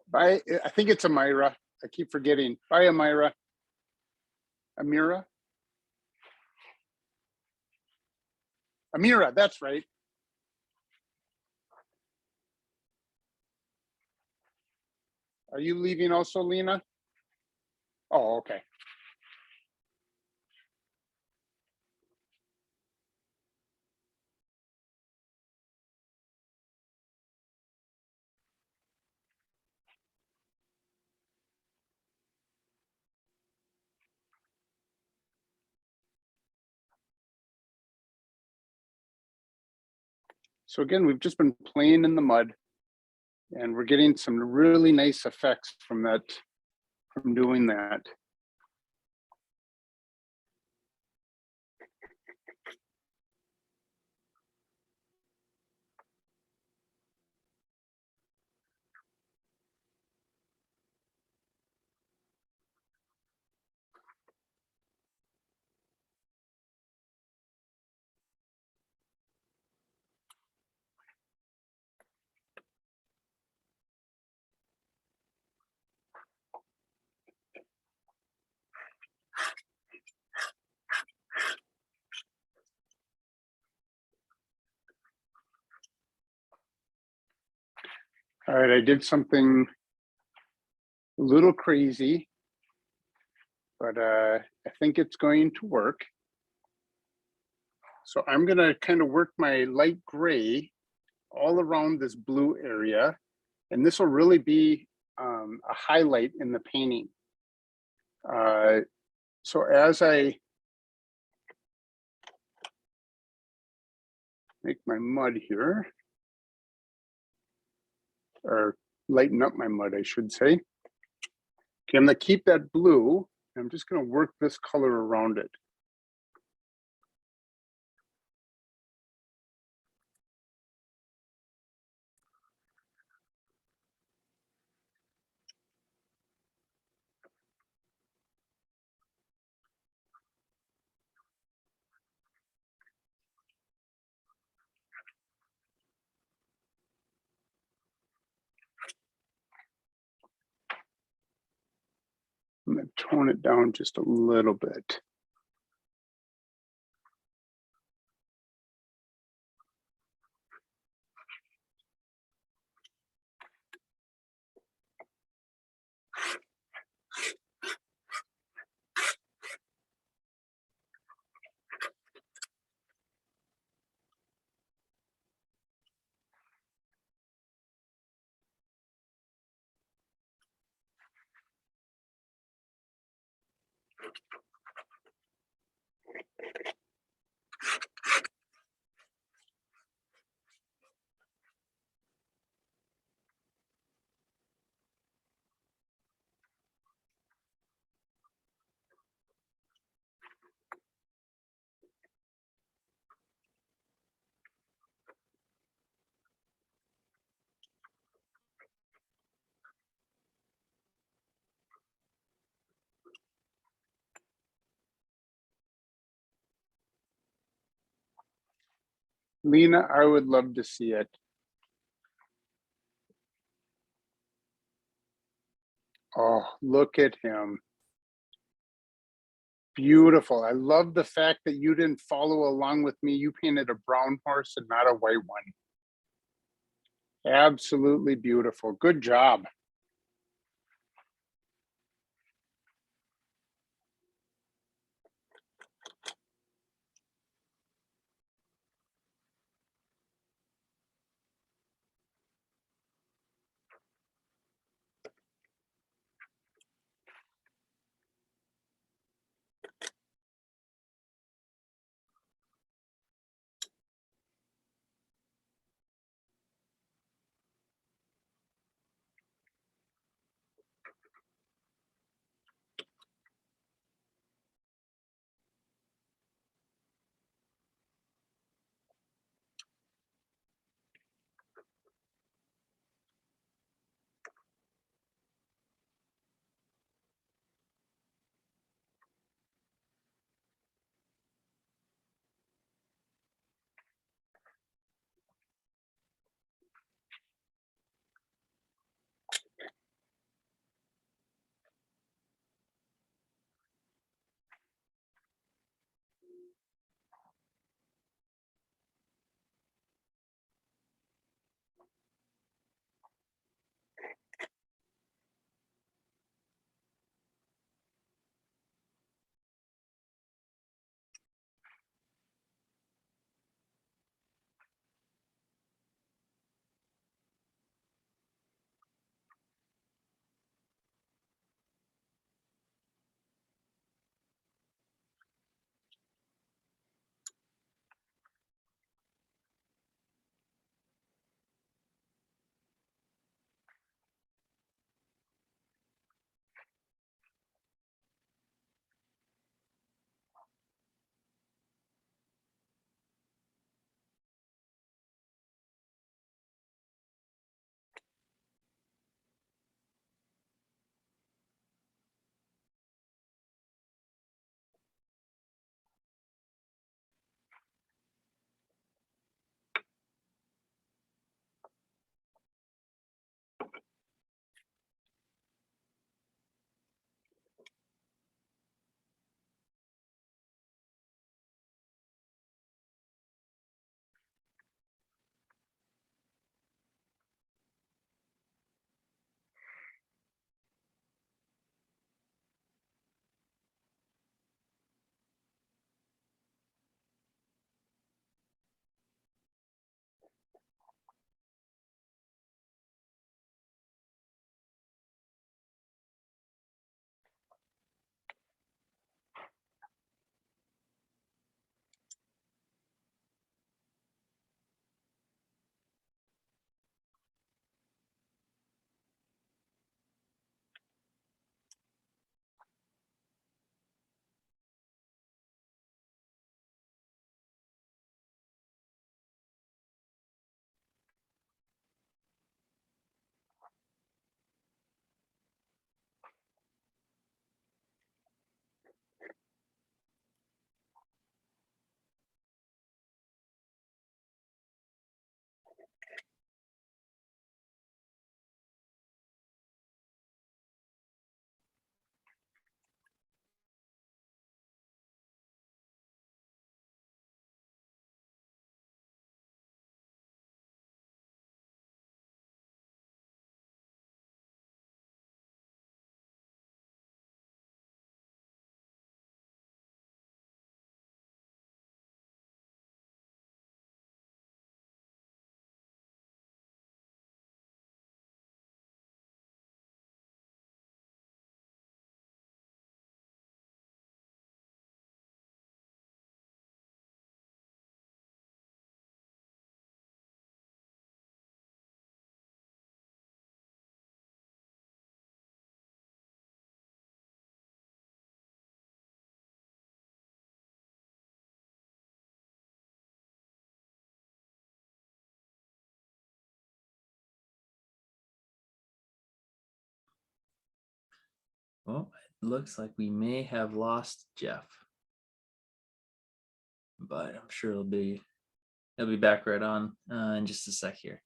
Speaker 2: Bye. I think it's Amira. I keep forgetting. Bye, Amira. Amira. Amira, that's right. Are you leaving also, Lena? Oh, okay. So again, we've just been playing in the mud, and we're getting some really nice effects from that, from doing that. All right, I did something a little crazy, but I think it's going to work. So I'm gonna kind of work my light gray all around this blue area, and this will really be a highlight in the painting. So as I make my mud here, or lighten up my mud, I should say. Okay, I'm gonna keep that blue, and I'm just gonna work this color around it. I'm gonna tone it down just a little bit. Lena, I would love to see it. Oh, look at him. Beautiful. I love the fact that you didn't follow along with me. You painted a brown horse and not a white one. Absolutely beautiful. Good job.
Speaker 1: Well, it looks like we may have lost Jeff, but I'm sure it'll be He'll be back right on in just a sec here.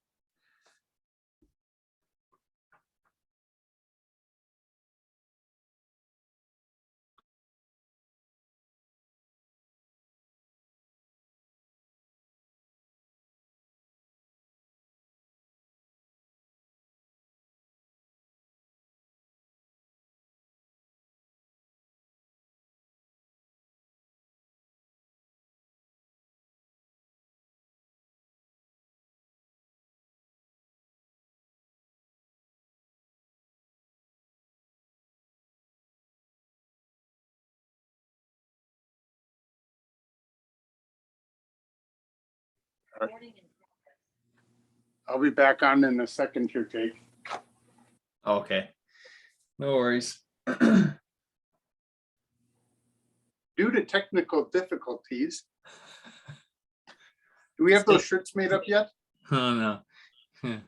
Speaker 2: I'll be back on in a second here, Jake.
Speaker 1: Okay, no worries.
Speaker 2: Due to technical difficulties, do we have those shirts made up yet?
Speaker 1: Oh no.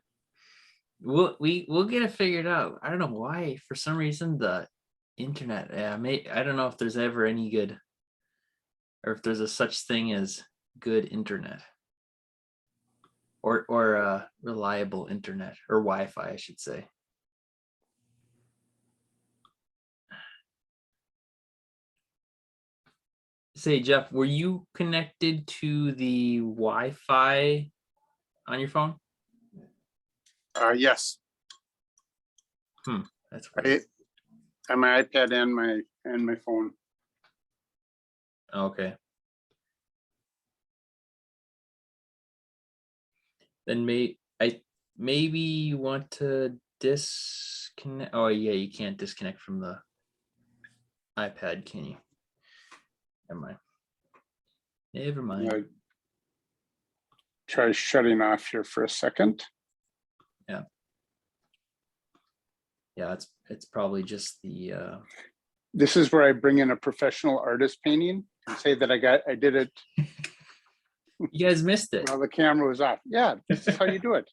Speaker 1: We'll get it figured out. I don't know why. For some reason, the internet. Yeah, I don't know if there's ever any good, or if there's a such thing as good internet, or reliable internet or Wi-Fi, I should say. Say, Jeff, were you connected to the Wi-Fi on your phone?
Speaker 2: Yes,
Speaker 1: That's
Speaker 2: I
Speaker 1: weird.
Speaker 2: on my iPad and my phone.
Speaker 1: Okay. Then maybe you want to disconnect. Oh yeah, you can't disconnect from the iPad, can you? Never mind. Never mind.
Speaker 2: Try shutting off here for a second.
Speaker 1: Yeah, it's probably just the
Speaker 2: This is where I bring in a professional artist painting and say that I did it
Speaker 1: you guys missed it.
Speaker 2: while the camera was off. Yeah, this is how you do it.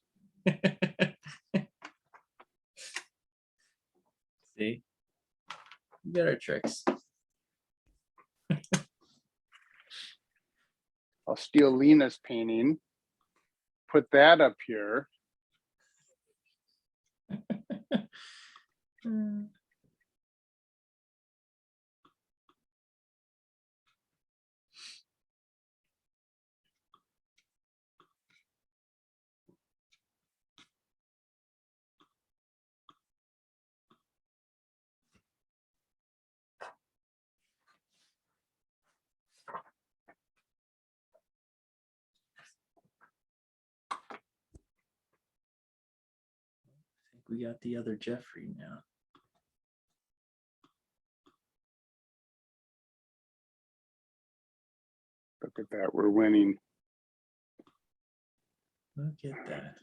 Speaker 1: See, we got our tricks.
Speaker 2: I'll steal Lena's painting, put that up here.
Speaker 1: I think we got the other Jeffrey now.
Speaker 2: Look at that, we're winning.
Speaker 1: Look at that.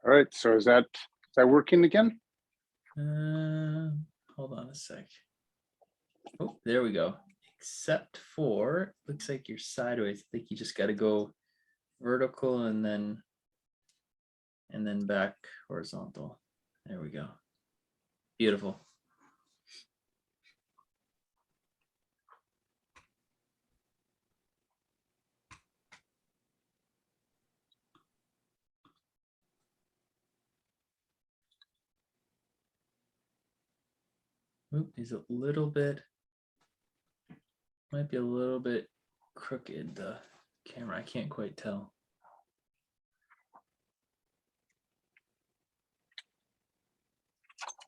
Speaker 2: All right, so is that working again?
Speaker 1: Hold on a sec. Oh, there we go. Except for, looks like you're sideways. I think you just got to go vertical and then back horizontal. There we go. Beautiful. Oop, he's a little bit, might be a little bit crooked, the camera. I can't quite tell.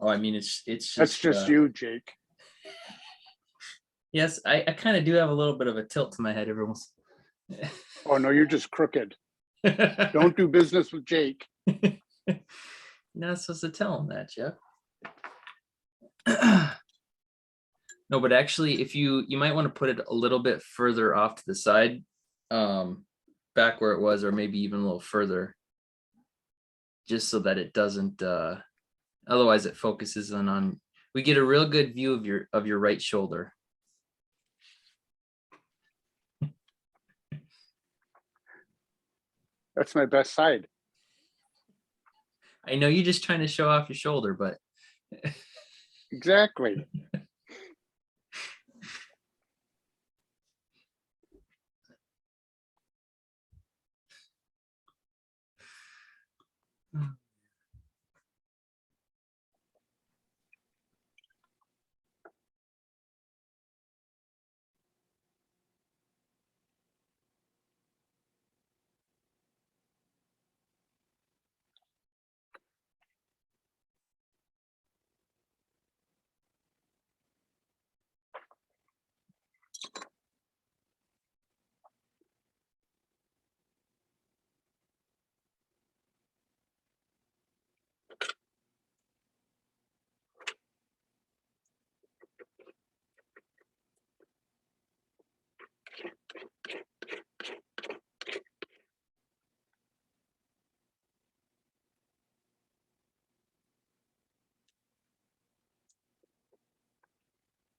Speaker 1: Oh, I mean, it's just.
Speaker 2: That's just you, Jake.
Speaker 1: Yes, I kind of do have a little bit of a tilt to my head every once.
Speaker 2: Oh no, you're just crooked. Don't do business with Jake.
Speaker 1: You're not supposed to tell him that, Jeff. No, but actually, if you might want to put it a little bit further off to the side, back where it was, or maybe even a little further, just so that it doesn't. Otherwise, it focuses on. We get a real good view of your right shoulder.
Speaker 2: That's my best side.
Speaker 1: I know you're just trying to show off your shoulder, but
Speaker 2: Exactly.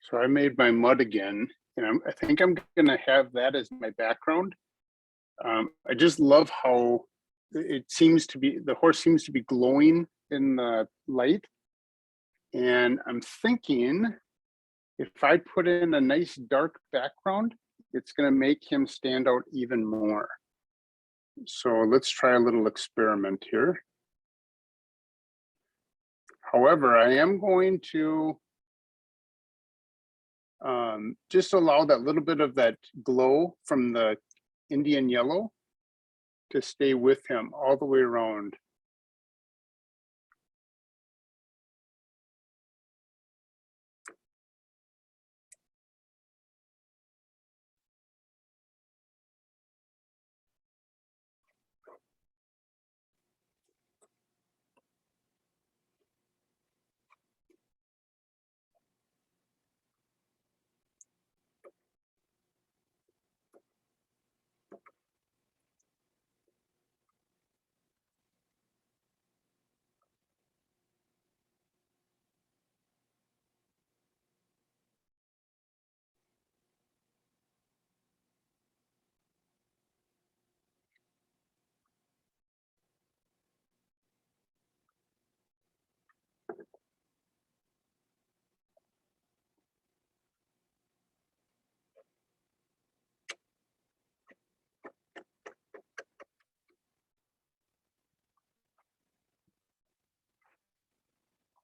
Speaker 2: So I made my mud again, and I think I'm gonna have that as my background. I just love how it seems to be, the horse seems to be glowing in the light. And I'm thinking if I put in a nice dark background, it's gonna make him stand out even more. So let's try a little experiment here. However, I am going to just allow that little bit of that glow from the Indian yellow to stay with him all the way around.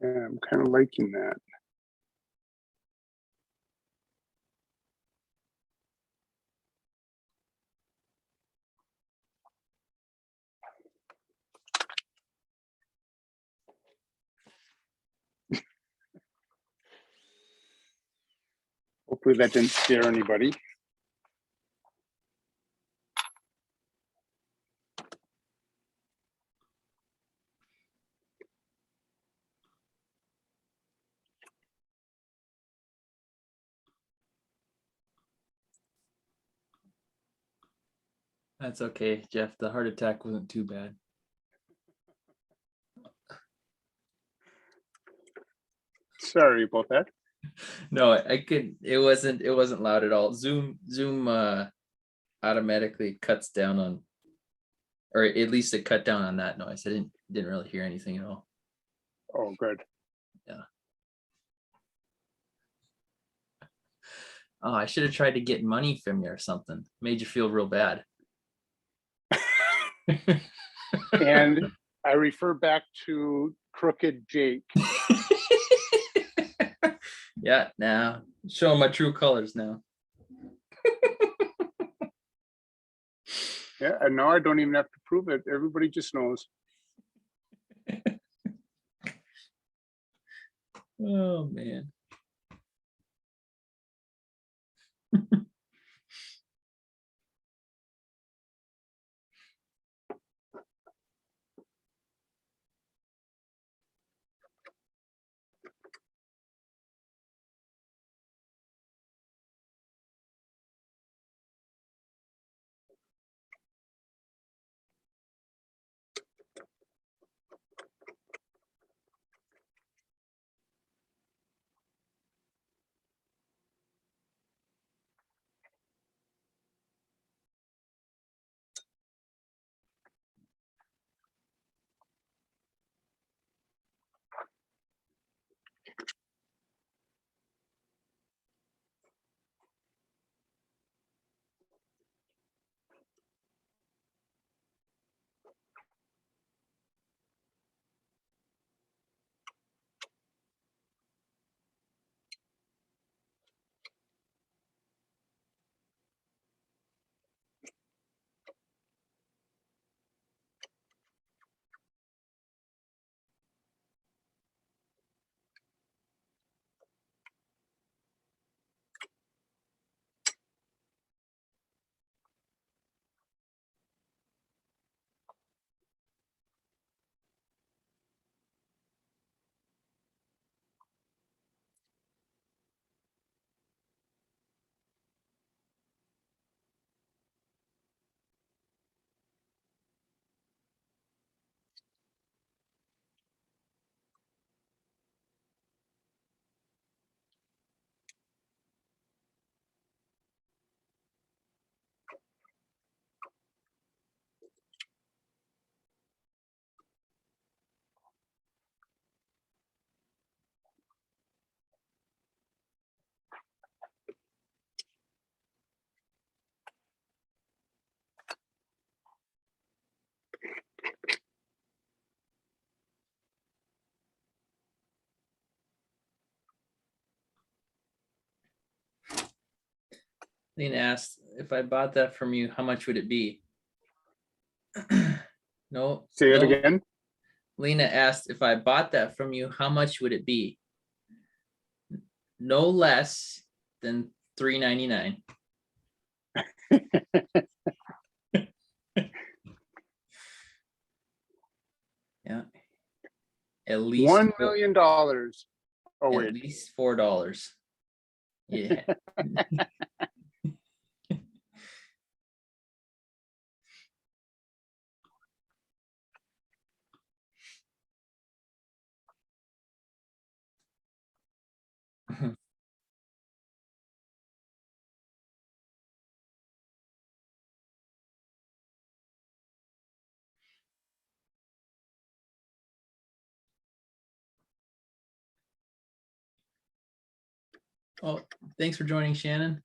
Speaker 2: Yeah, I'm kind of liking that. Hopefully that didn't scare anybody.
Speaker 1: that's okay, Jeff. The heart attack wasn't too bad.
Speaker 2: Sorry about that.
Speaker 1: No, I could. It wasn't loud at all. Zoom automatically cuts down on, or at least it cut down on that noise. I didn't really hear anything at all.
Speaker 2: Oh, good.
Speaker 1: Oh, I should have tried to get money from you or something. Made you feel real bad.
Speaker 2: And I refer back to Crooked Jake.
Speaker 1: Yeah, now showing my true colors now.
Speaker 2: Yeah, and now I don't even have to prove it. Everybody just knows.
Speaker 1: Oh man. Lena asked, if I bought that from you, how much would it be? No,
Speaker 2: Say it
Speaker 1: no.
Speaker 2: again.
Speaker 1: Lena asked, if I bought that from you, how much would it be? No less than $3.99. Yeah. At least
Speaker 2: $1 million. Oh,
Speaker 1: at
Speaker 2: wait.
Speaker 1: least $4. Yeah. Oh, thanks for joining, Shannon.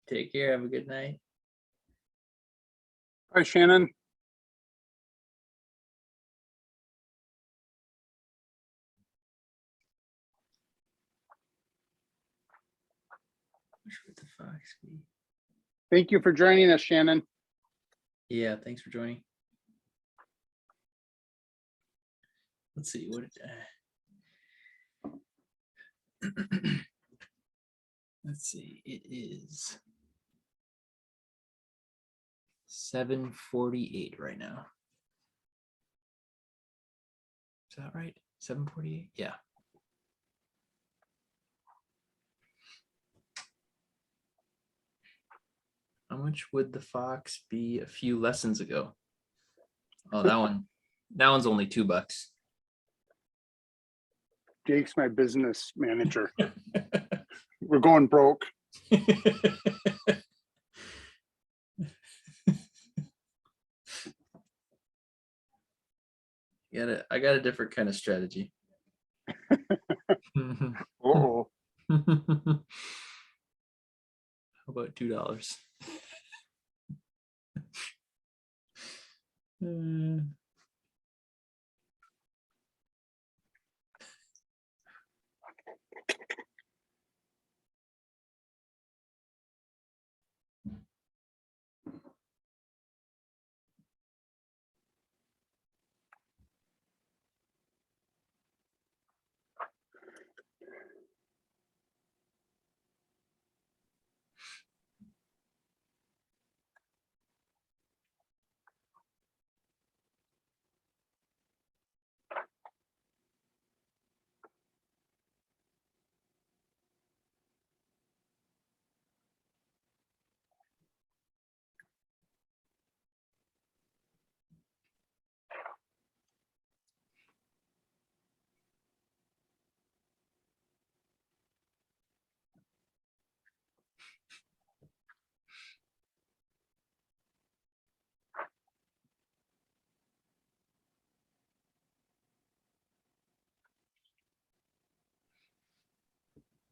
Speaker 1: Take care. Have a good night.
Speaker 2: Hi, Shannon.
Speaker 1: Which would the fox be?
Speaker 2: Thank you for joining us, Shannon.
Speaker 1: Yeah, thanks for joining. Let's see what let's see, it is 7:48 right now. Is that right? 7:48? Yeah. How much would the fox be a few lessons ago? Oh, that one's only $2.
Speaker 2: Jake's my business manager. We're going broke.
Speaker 1: I got a different kind of strategy.
Speaker 2: Uh-oh.
Speaker 1: How about $2?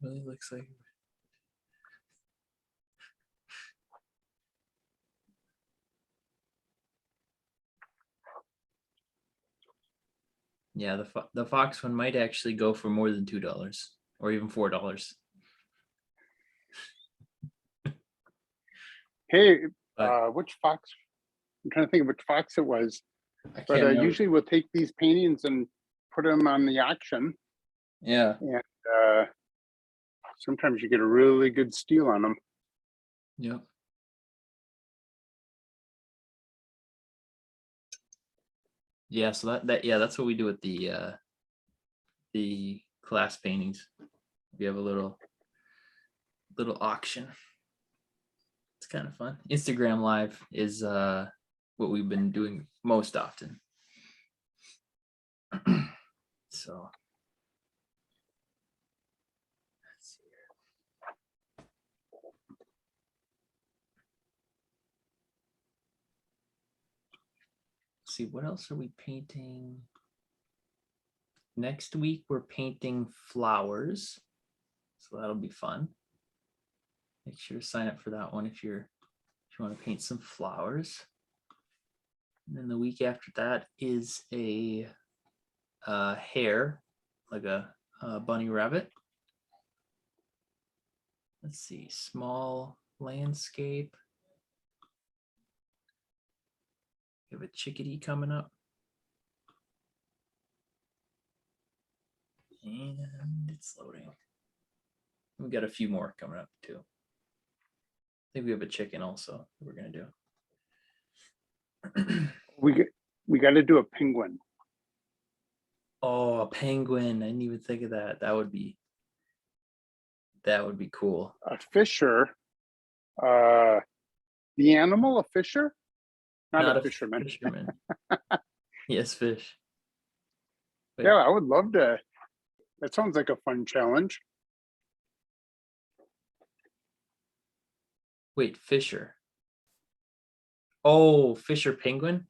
Speaker 1: Really looks like yeah, the fox one might actually go for more than $2 or even $4.
Speaker 2: Hey,
Speaker 1: But
Speaker 2: which fox? I'm trying to think of which fox it was.
Speaker 1: I can't
Speaker 2: But
Speaker 1: remember.
Speaker 2: usually we'll take these paintings and put them on the auction.
Speaker 1: Yeah.
Speaker 2: And sometimes you get a really good steal on them.
Speaker 1: Yep. Yeah, so that's what we do with the class paintings. We have a little auction. It's kind of fun. Instagram Live is what we've been doing most often. So let's see here. Let's see, what else are we painting? Next week we're painting flowers. So that'll be fun. Make sure to sign up for that one if you want to paint some flowers. And then the week after that is a hare, like a bunny rabbit. Let's see, small landscape. We have a chickadee coming up. And it's loading. We got a few more coming up too. I think we have a chicken also that we're gonna do.
Speaker 2: We got to do a penguin.
Speaker 1: Oh, a penguin. I didn't even think of that. That would be cool.
Speaker 2: A fisher. The animal, a fisher? Not a fisherman.
Speaker 1: Fisherman. Yes, fish. Wait.
Speaker 2: Yeah, I would love to. That sounds like a fun challenge.
Speaker 1: Wait, fisher. Oh, fisher penguin?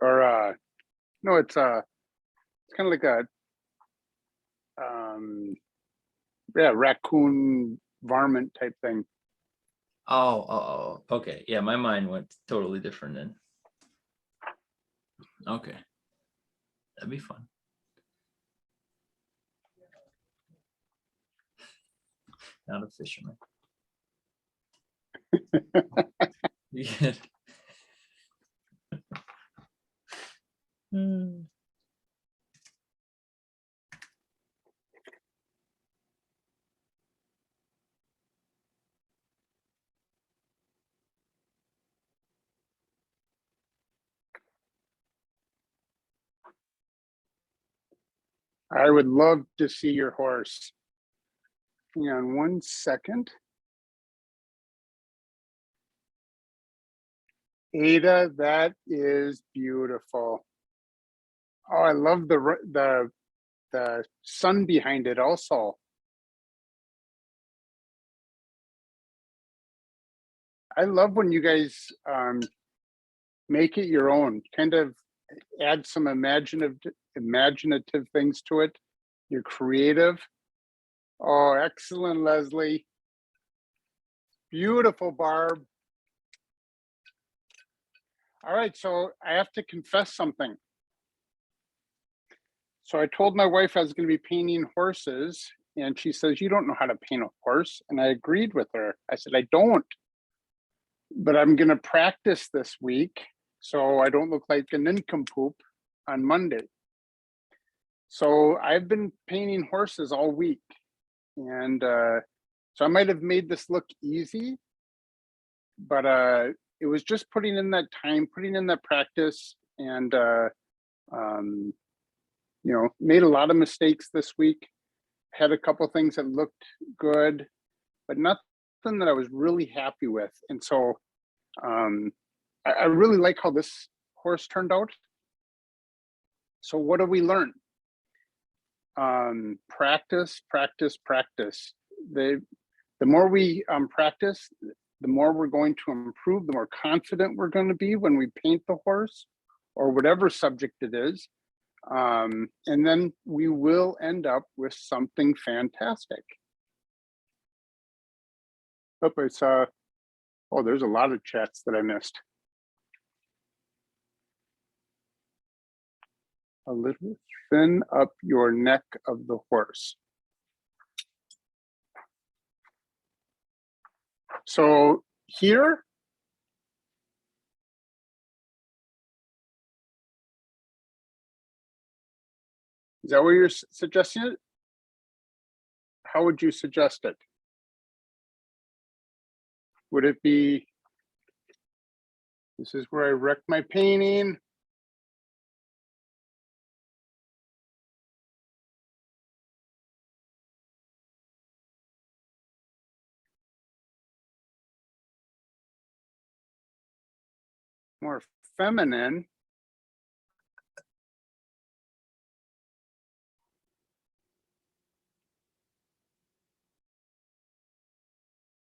Speaker 2: Or no, it's kind of like a raccoon varmint type thing.
Speaker 1: Oh, okay. Yeah, my mind went totally different then. Okay. That'd be fun. Not a fisherman. Yeah.
Speaker 2: I would love to see your horse. Hang on 1 second. Ada, that is beautiful. Oh, I love the sun behind it also. I love when you guys make it your own, kind of add some imaginative things to it. You're creative. Oh, excellent, Leslie. Beautiful, Barb. All right, so I have to confess something. So I told my wife I was going to be painting horses, and she says, "You don't know how to paint a horse." And I agreed with her. I said, "I don't, but I'm going to practice this week so I don't look like a nincompoop on Monday." So I've been painting horses all week, and so I might have made this look easy, but it was just putting in that time, putting in that practice, and made a lot of mistakes this week. Had a couple things that looked good, but nothing that I was really happy with. And so I really like how this horse turned out. So what do we learn? Practice, practice, practice. The more we practice, the more we're going to improve, the more confident we're going to be when we paint the horse or whatever subject it is. And then we will end up with something fantastic. Oh, I saw, oh, there's a lot of chats that I missed. A little thin up your neck of the horse. So here, is that where you're suggesting it? How would you suggest it? Would it be, this is where I wrecked my painting? More feminine.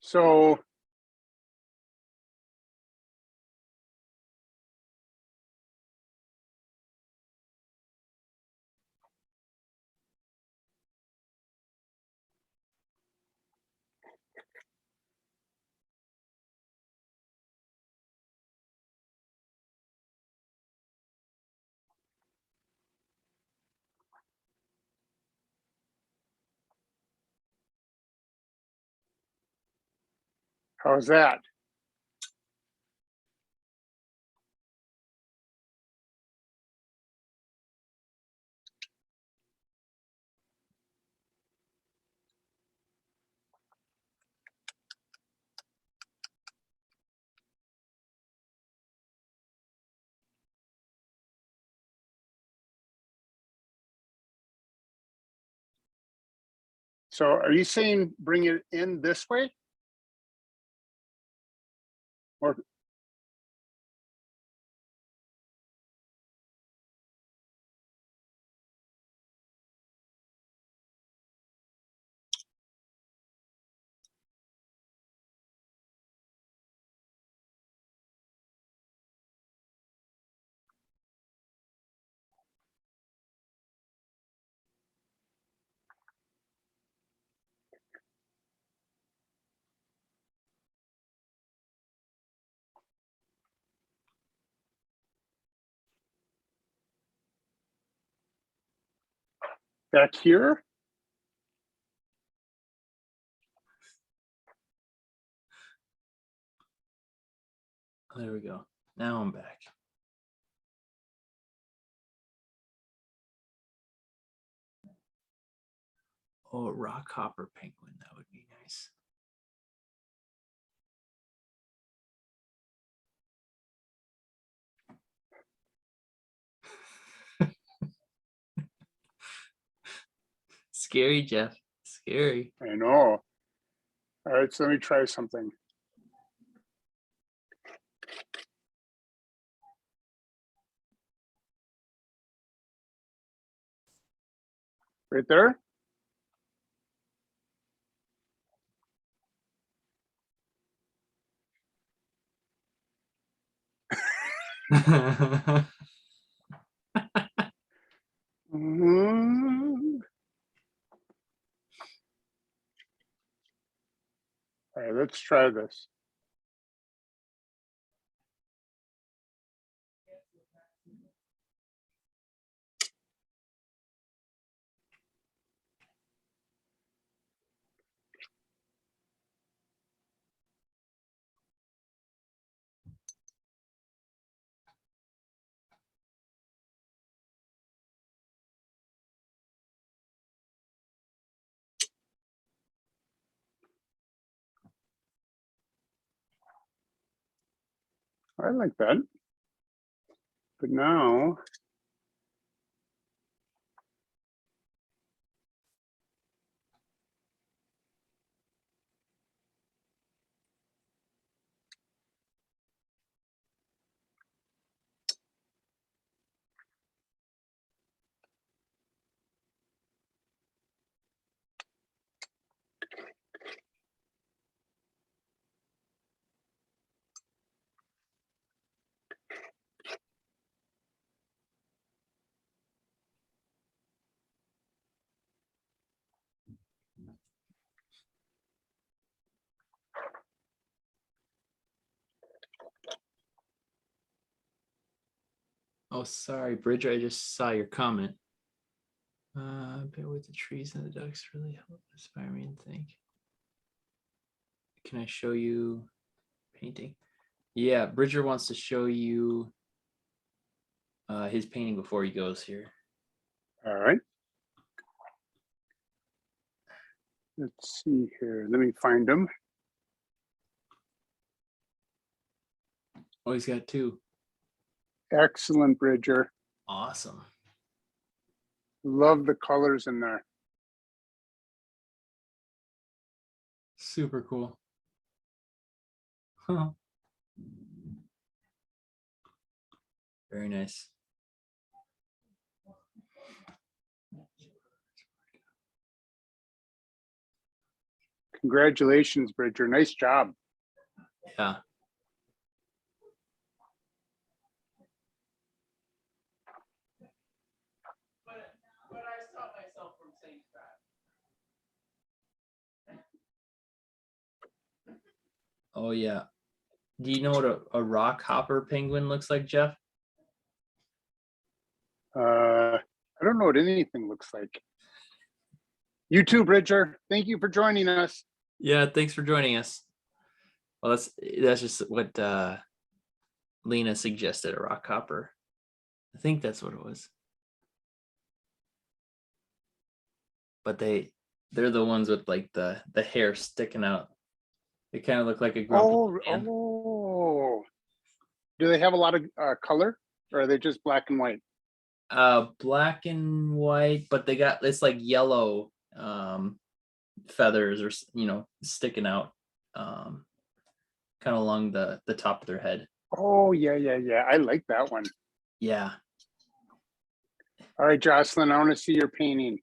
Speaker 2: So How's that? So are you saying bring it in this way? Or back here?
Speaker 1: There we go. Now I'm back. Oh, a rock hopper penguin. That would be nice. Scary, Jeff. Scary.
Speaker 2: I know. All right, so let me try something. Right there? Mhm. All right, let's try this. I like that. But now,
Speaker 1: Oh, sorry, Bridger. I just saw your comment. Bear with the trees and the ducks really help inspire me and think. Can I show you painting? Yeah, Bridger wants to show you his painting before he goes here.
Speaker 2: all right. Let's see here. Let me find them.
Speaker 1: Oh, he's got two.
Speaker 2: Excellent, Bridger.
Speaker 1: Awesome.
Speaker 2: Love the colors in there.
Speaker 1: Super cool. Huh. Very nice.
Speaker 2: Congratulations, Bridger. Nice job.
Speaker 1: Yeah. But I stopped myself from saying that. Oh yeah. Do you know what a rock hopper penguin looks like, Jeff?
Speaker 2: I don't know what anything looks like. You too, Bridger. Thank you for joining us.
Speaker 1: Yeah, thanks for joining us. Well, that's just what Lena suggested, a rock copper. I think that's what it was. But they're the ones with like the hair sticking out. They kind of look like a grumpy man.
Speaker 2: Oh. Do they have a lot of color, or are they just black and white?
Speaker 1: Black and white, but they got it's like yellow feathers or sticking out kind of along the top of their head.
Speaker 2: Oh, yeah, yeah, yeah. I like that one.
Speaker 1: Yeah.
Speaker 2: All right, Jocelyn, I want to see your painting.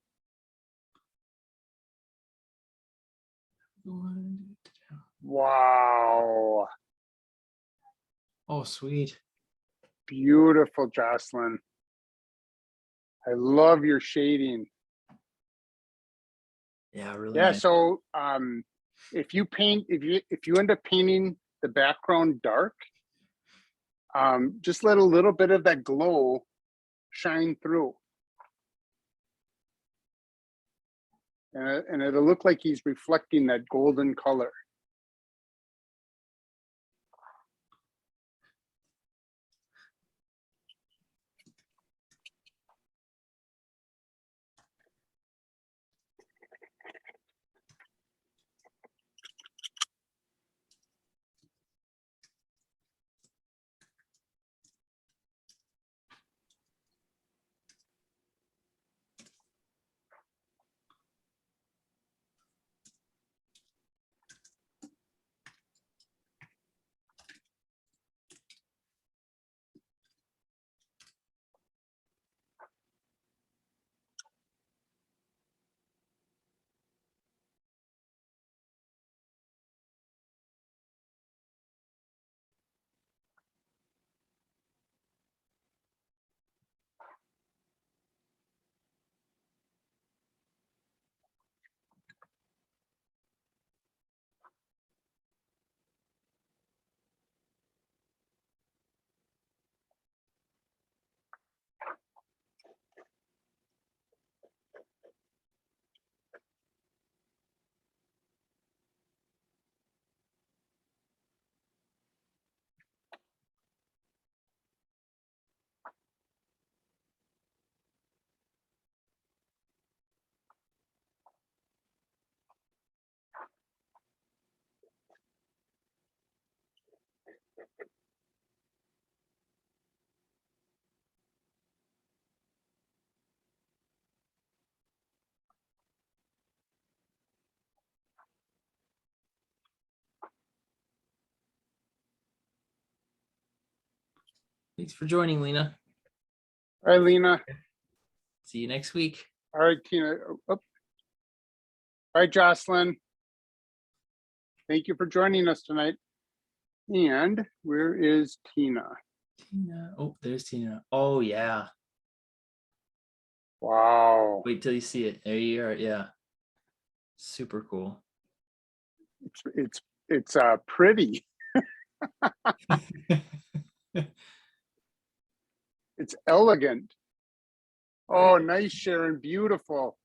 Speaker 2: Wow.
Speaker 1: Oh, sweet.
Speaker 2: Beautiful, Jocelyn. I love your shading.
Speaker 1: Yeah, really
Speaker 2: Yeah,
Speaker 1: nice.
Speaker 2: so if you end up painting the background dark, just let a little bit of that glow shine through. And it'll look like he's reflecting that golden color.
Speaker 1: Thanks for joining, Lena.
Speaker 2: All right, Lena.
Speaker 1: See you next week.
Speaker 2: All right, Tina. Oh. All right, Jocelyn. Thank you for joining us tonight. And where is Tina?
Speaker 1: Tina. Oh, there's Tina. Oh, yeah.
Speaker 2: Wow.
Speaker 1: Wait till you see it. There you are. Yeah. Super cool.
Speaker 2: It's pretty. It's elegant. Oh, nice, Sharon. Beautiful.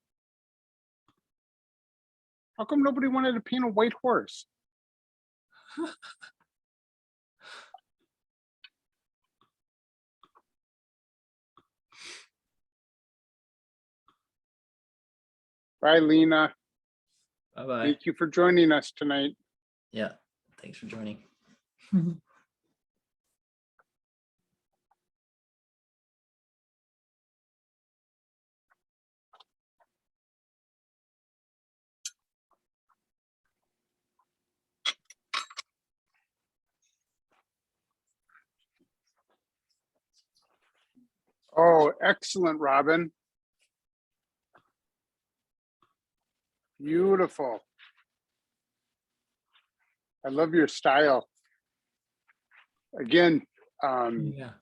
Speaker 2: How come nobody wanted to paint a white horse? Bye, Lena.
Speaker 1: Bye-bye.
Speaker 2: Thank you for joining us tonight.
Speaker 1: Yeah. Thanks for joining.
Speaker 2: Oh, excellent, Robin. Beautiful. I love your style. Again,
Speaker 1: Yeah.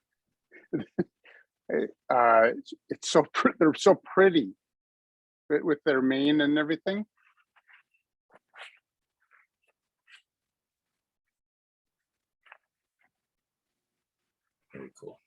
Speaker 2: it's so they're so pretty with their mane and everything.
Speaker 1: Very cool.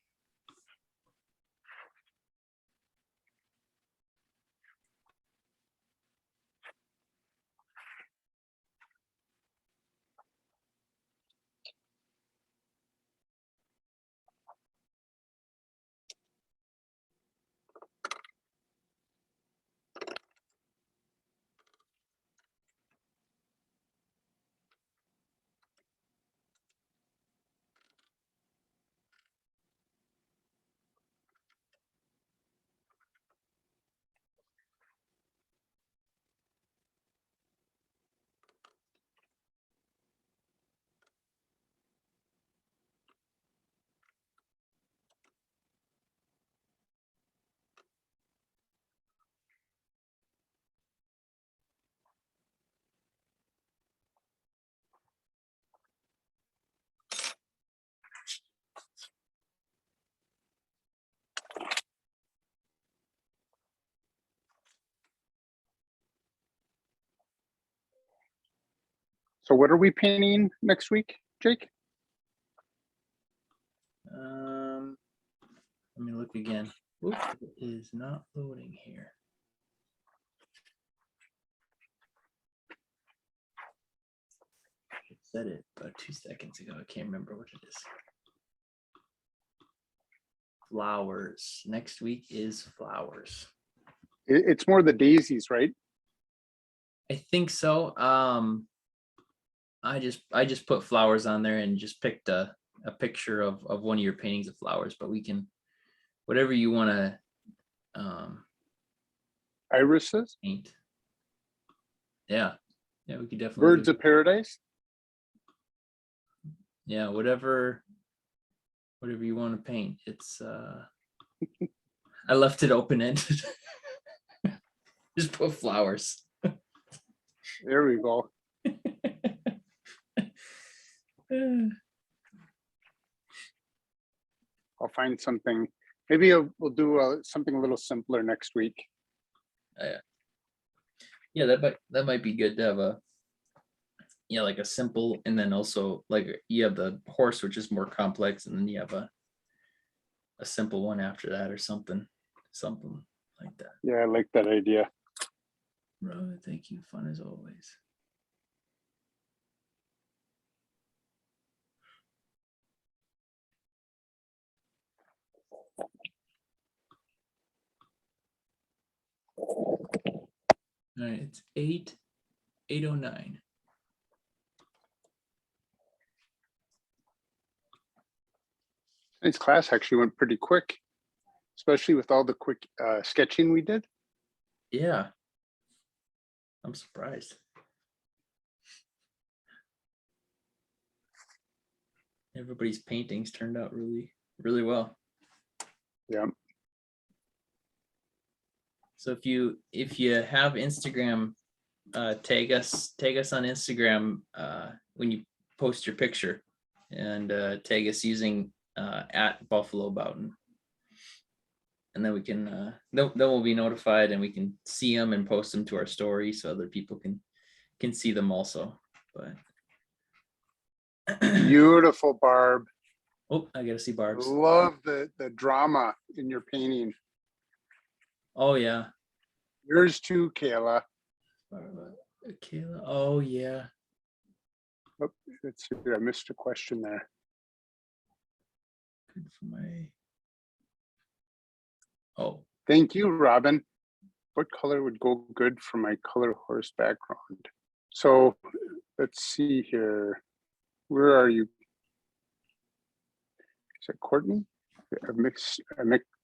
Speaker 2: So what are we painting next week, Jake?
Speaker 1: Let me look again. Oop, it is not loading here. I said it about 2 seconds ago. I can't remember what it is. Flowers. Next week is flowers.
Speaker 2: It's more the daisies, right?
Speaker 1: I think so. I just put flowers on there and just picked a picture of one of your paintings of flowers, but we can, whatever you want to
Speaker 2: Irises,
Speaker 1: paint. Yeah, we could definitely
Speaker 2: birds
Speaker 1: do,
Speaker 2: of paradise.
Speaker 1: yeah, whatever you want to paint. It's I left it open-ended. Just put flowers.
Speaker 2: There we go. I'll find something. Maybe we'll do something a little simpler next week.
Speaker 1: Yeah, that might be good to have a, yeah, like a simple, and then also like you have the horse, which is more complex, and then you have a simple one after that, or something like that.
Speaker 2: Yeah, I like that idea.
Speaker 1: Bro, thank you. Fun as always. All right, it's 8:09.
Speaker 2: This class actually went pretty quick, especially with all the quick sketching we did.
Speaker 1: Yeah, I'm surprised. Everybody's paintings turned out really, really well.
Speaker 2: Yeah.
Speaker 1: So if you have Instagram, tag us on Instagram when you post your picture, and tag us using at Buffalo Boughton, and then we can then we'll be notified, and we can see them and post them to our story so other people can see them also. But
Speaker 2: Beautiful, Barb.
Speaker 1: oh, I gotta see Barb's.
Speaker 2: Love the drama in your painting.
Speaker 1: Oh yeah,
Speaker 2: Yours too, Kayla.
Speaker 1: Kayla. Oh yeah.
Speaker 2: Oh, let's see, I missed a question there.
Speaker 1: Good for my. Oh,
Speaker 2: Thank you, Robin. What color would go good for my color horse background? So let's see here. Where are you? Is it Courtney? I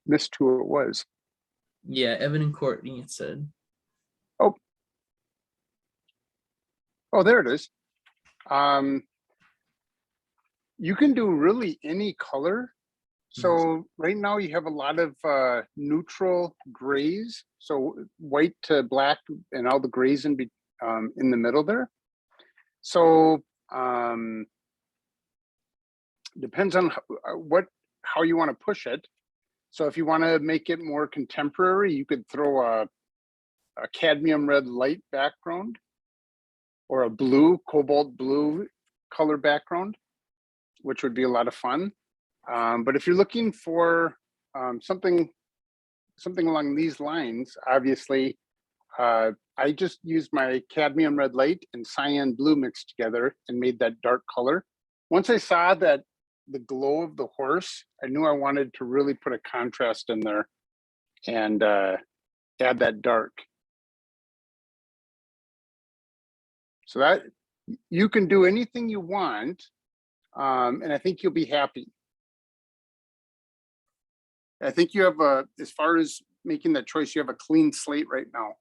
Speaker 2: missed who it was.
Speaker 1: yeah, Evan and Courtney, it said.
Speaker 2: Oh, there it is. You can do really any color. So right now you have a lot of neutral grays. So white to black and all the grays in the middle there. So depends on how you want to push it. So if you want to make it more contemporary, you could throw a cadmium red light background or a blue, cobalt blue color background, which would be a lot of fun. But if you're looking for something along these lines, obviously, I just used my cadmium red light and cyan blue mixed together and made that dark color. Once I saw that the glow of the horse, I knew I wanted to really put a contrast in there and add that dark. So that you can do anything you want, and I think you'll be happy. I think you have as far as making that choice, you have a clean slate right now.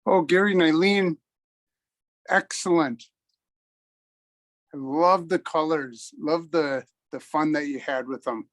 Speaker 2: Oh, Gary and Eileen, excellent. I love the colors, love the fun that you had with them.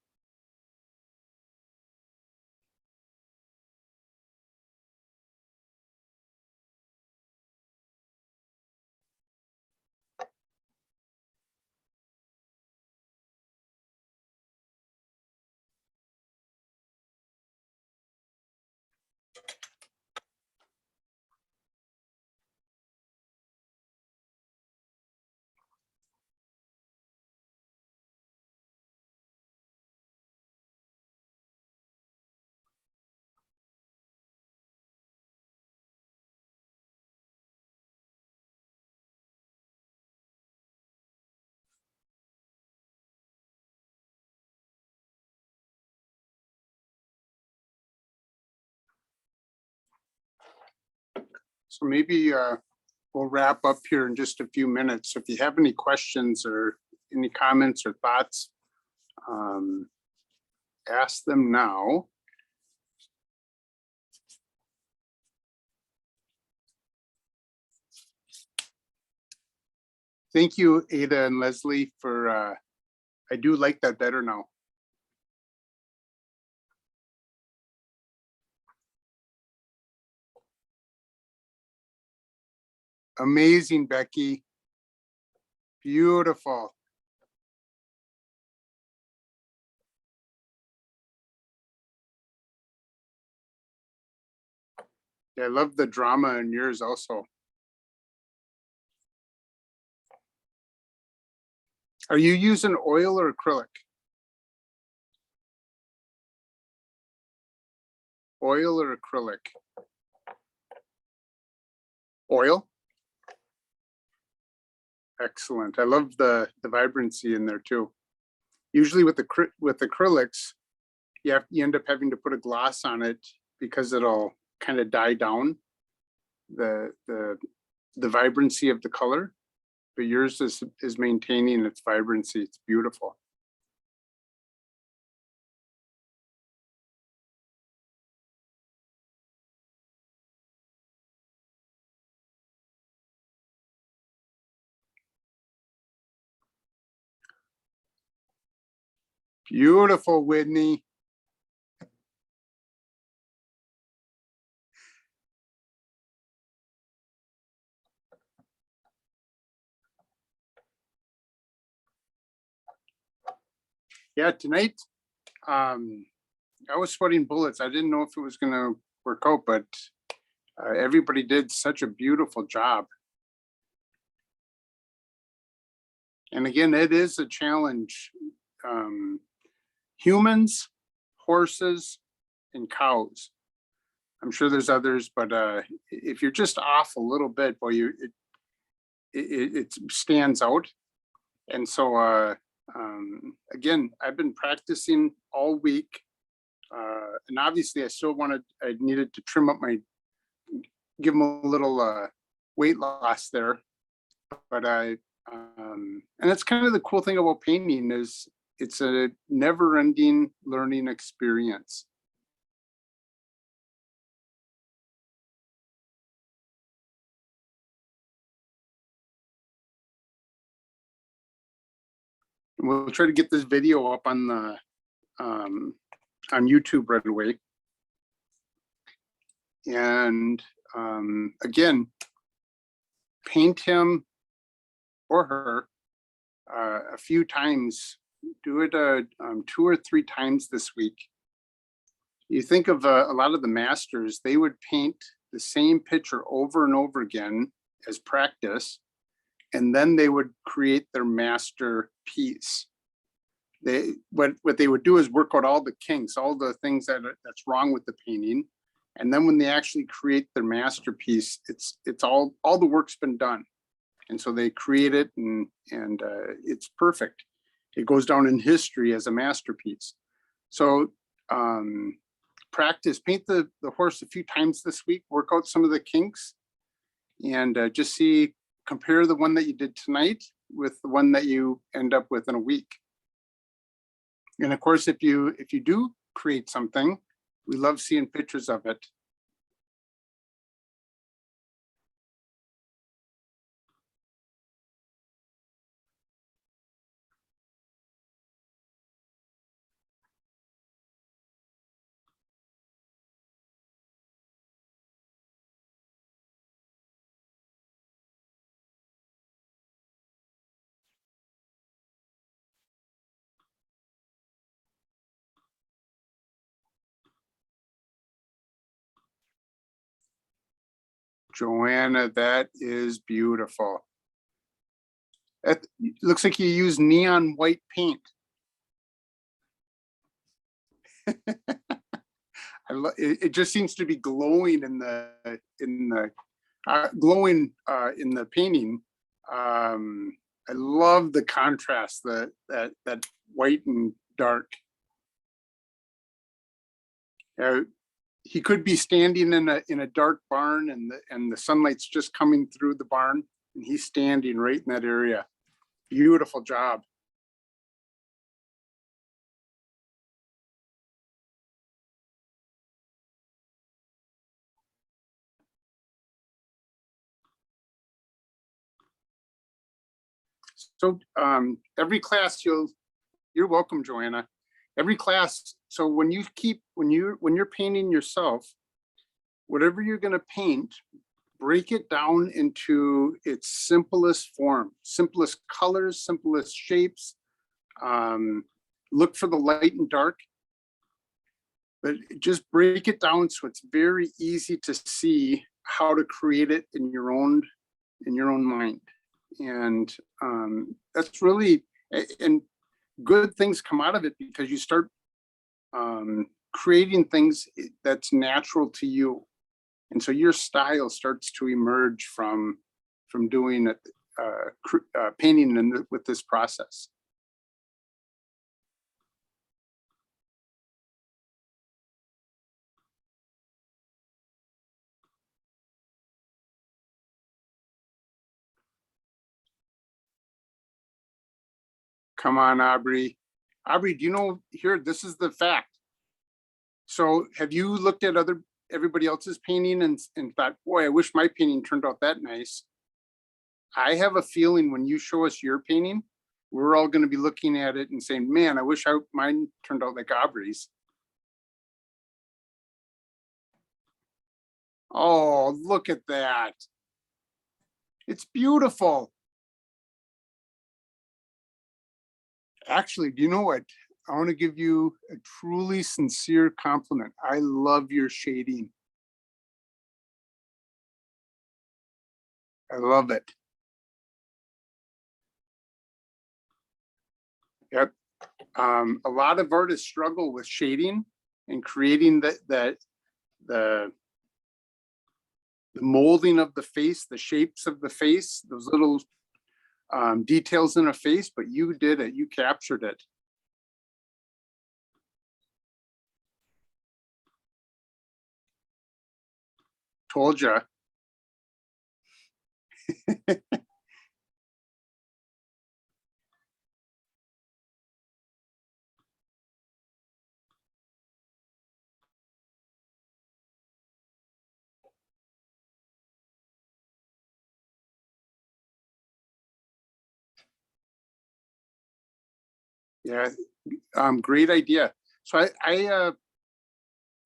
Speaker 2: So maybe we'll wrap up here in just a few minutes. So if you have any questions or any comments or thoughts, ask them now. Thank you, Ada and Leslie, for, I do like that better now. Amazing, Becky. Beautiful. Yeah, I love the drama in yours also. Are you using oil or acrylic? Oil or acrylic? Oil? Excellent. I love the vibrancy in there too. Usually with acrylics, you end up having to put a gloss on it because it'll kind of die down the vibrancy of the color. But yours is maintaining its vibrancy. It's beautiful. Beautiful, Whitney. Yeah, tonight, I was sweating bullets. I didn't know if it was going to work out, but everybody did such a beautiful job. And again, it is a challenge. Humans, horses, and cows. I'm sure there's others, but if you're just off a little bit, boy, it stands out. And so again, I've been practicing all week, and obviously I needed to trim up give them a little weight loss there. But and that's kind of the cool thing about painting is it's a never-ending learning experience. We'll try to get this video up on the on YouTube right away. And again, paint him or her a few times. Do it 2 or 3 times this week. You think of a lot of the masters, they would paint the same picture over and over again as practice, and then they would create their masterpiece. What they would do is work out all the kinks, all the things that's wrong with the painting, and then when they actually create their masterpiece, it's all the work's been done, and so they create it, and it's perfect. It goes down in history as a masterpiece. So practice, paint the horse a few times this week, work out some of the kinks, and just compare the one that you did tonight with the one that you end up with in a week. And of course, if you do create something, we love seeing pictures of it. Joanna, that is beautiful. That looks like you use neon white paint. It just seems to be glowing in the glowing in the painting. I love the contrast, that white and dark. He could be standing in a dark barn, and the sunlight's just coming through the barn, and he's standing right in that area. Beautiful job. So every class you're welcome, Joanna. Every class, so when you're painting yourself, whatever you're going to paint, break it down into its simplest form, simplest colors, simplest shapes. Look for the light and dark, but just break it down so it's very easy to see how to create it in your own mind. And that's really, and good things come out of it because you start creating things that's natural to you. And so your style starts to emerge from doing it, painting with this process. Come on, Aubrey. Aubrey, do you know here, this is the fact. So have you looked at everybody else's painting and thought, boy, I wish my painting turned out that nice? I have a feeling when you show us your painting, we're all going to be looking at it and saying, man, I wish mine turned out like Aubrey's. Oh, look at that. It's beautiful. Actually, do you know what? I want to give you a truly sincere compliment. I love your shading. I love it. Yep. A lot of artists struggle with shading and creating the molding of the face, the shapes of the face, those little details in a face, but you did it. You captured it. Told you. Yeah, great idea. So I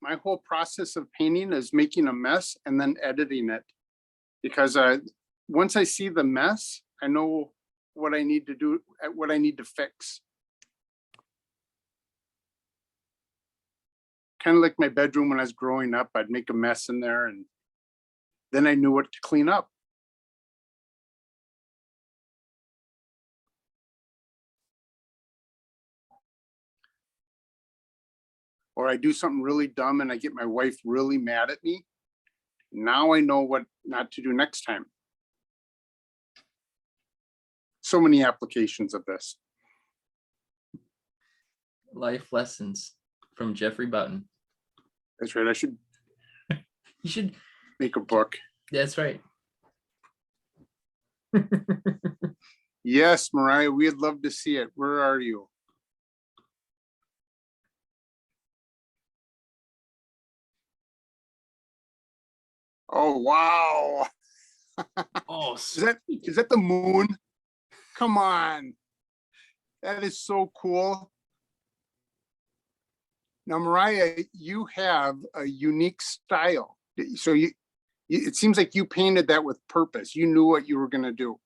Speaker 2: my whole process of painting is making a mess and then editing it, because once I see the mess, I know what I need to do, what I need to fix. Kind of like my bedroom when I was growing up, I'd make a mess in there and then I knew what to clean up. Or I do something really dumb and I get my wife really mad at me. Now I know what not to do next time. So many applications of this.
Speaker 1: Life lessons from Jeffrey Button.
Speaker 2: That's right. I should
Speaker 1: You should.
Speaker 2: make a book.
Speaker 1: That's right.
Speaker 2: Yes, Mariah, we'd love to see it. Where are you? Oh, wow.
Speaker 1: Oh,
Speaker 2: Is that the moon? Come on. That is so cool. Now, Mariah, you have a unique style. So it seems like you painted that with purpose. You knew what you were going to do.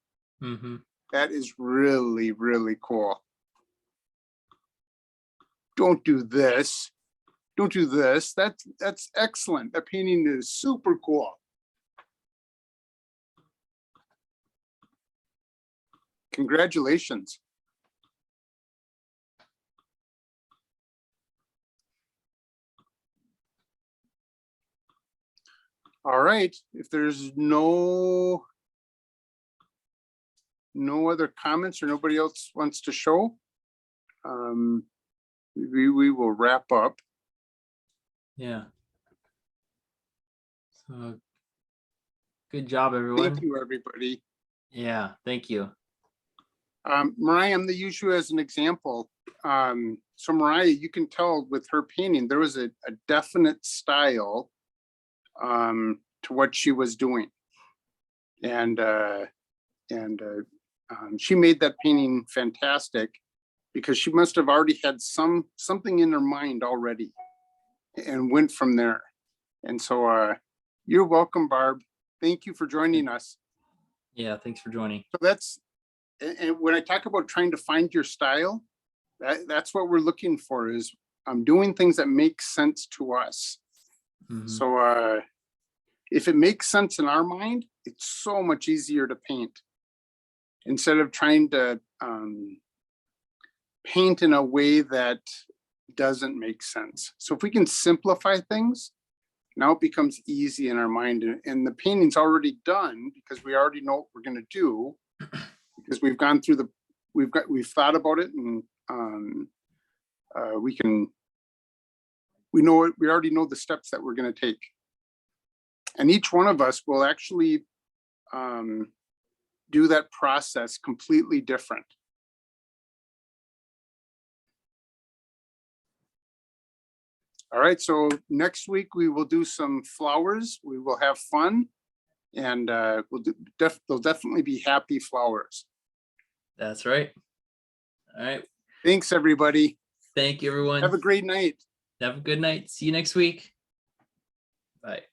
Speaker 1: mm-hmm.
Speaker 2: That is really, really cool. Don't do this. Don't do this. That's excellent. That painting is super cool. Congratulations. All right, if there's no other comments or nobody else wants to show, we will wrap up.
Speaker 1: Yeah. So good job, everyone.
Speaker 2: Thank you, everybody.
Speaker 1: Yeah, thank you.
Speaker 2: Mariah, I'm gonna use you as an example. So Mariah, you can tell with her painting, there was a definite style to what she was doing. And she made that painting fantastic because she must have already had something in her mind already and went from there. And so you're welcome, Barb. Thank you for joining us.
Speaker 1: Yeah, thanks for joining.
Speaker 2: So that's, and when I talk about trying to find your style, that's what we're looking for, is doing things that make sense to us.
Speaker 1: Mhm.
Speaker 2: So if it makes sense in our mind, it's so much easier to paint instead of trying to paint in a way that doesn't make sense. So if we can simplify things, now it becomes easy in our mind, and the painting's already done because we already know what we're going to do, because we've gone through we've thought about it, and we already know the steps that we're going to take. And each one of us will actually do that process completely different. All right, so next week we will do some flowers. We will have fun, and they'll definitely be happy flowers.
Speaker 1: That's right. All right.
Speaker 2: Thanks, everybody.
Speaker 1: Thank you, everyone.
Speaker 2: Have a great night.
Speaker 1: Have a good night. See you next week. Bye.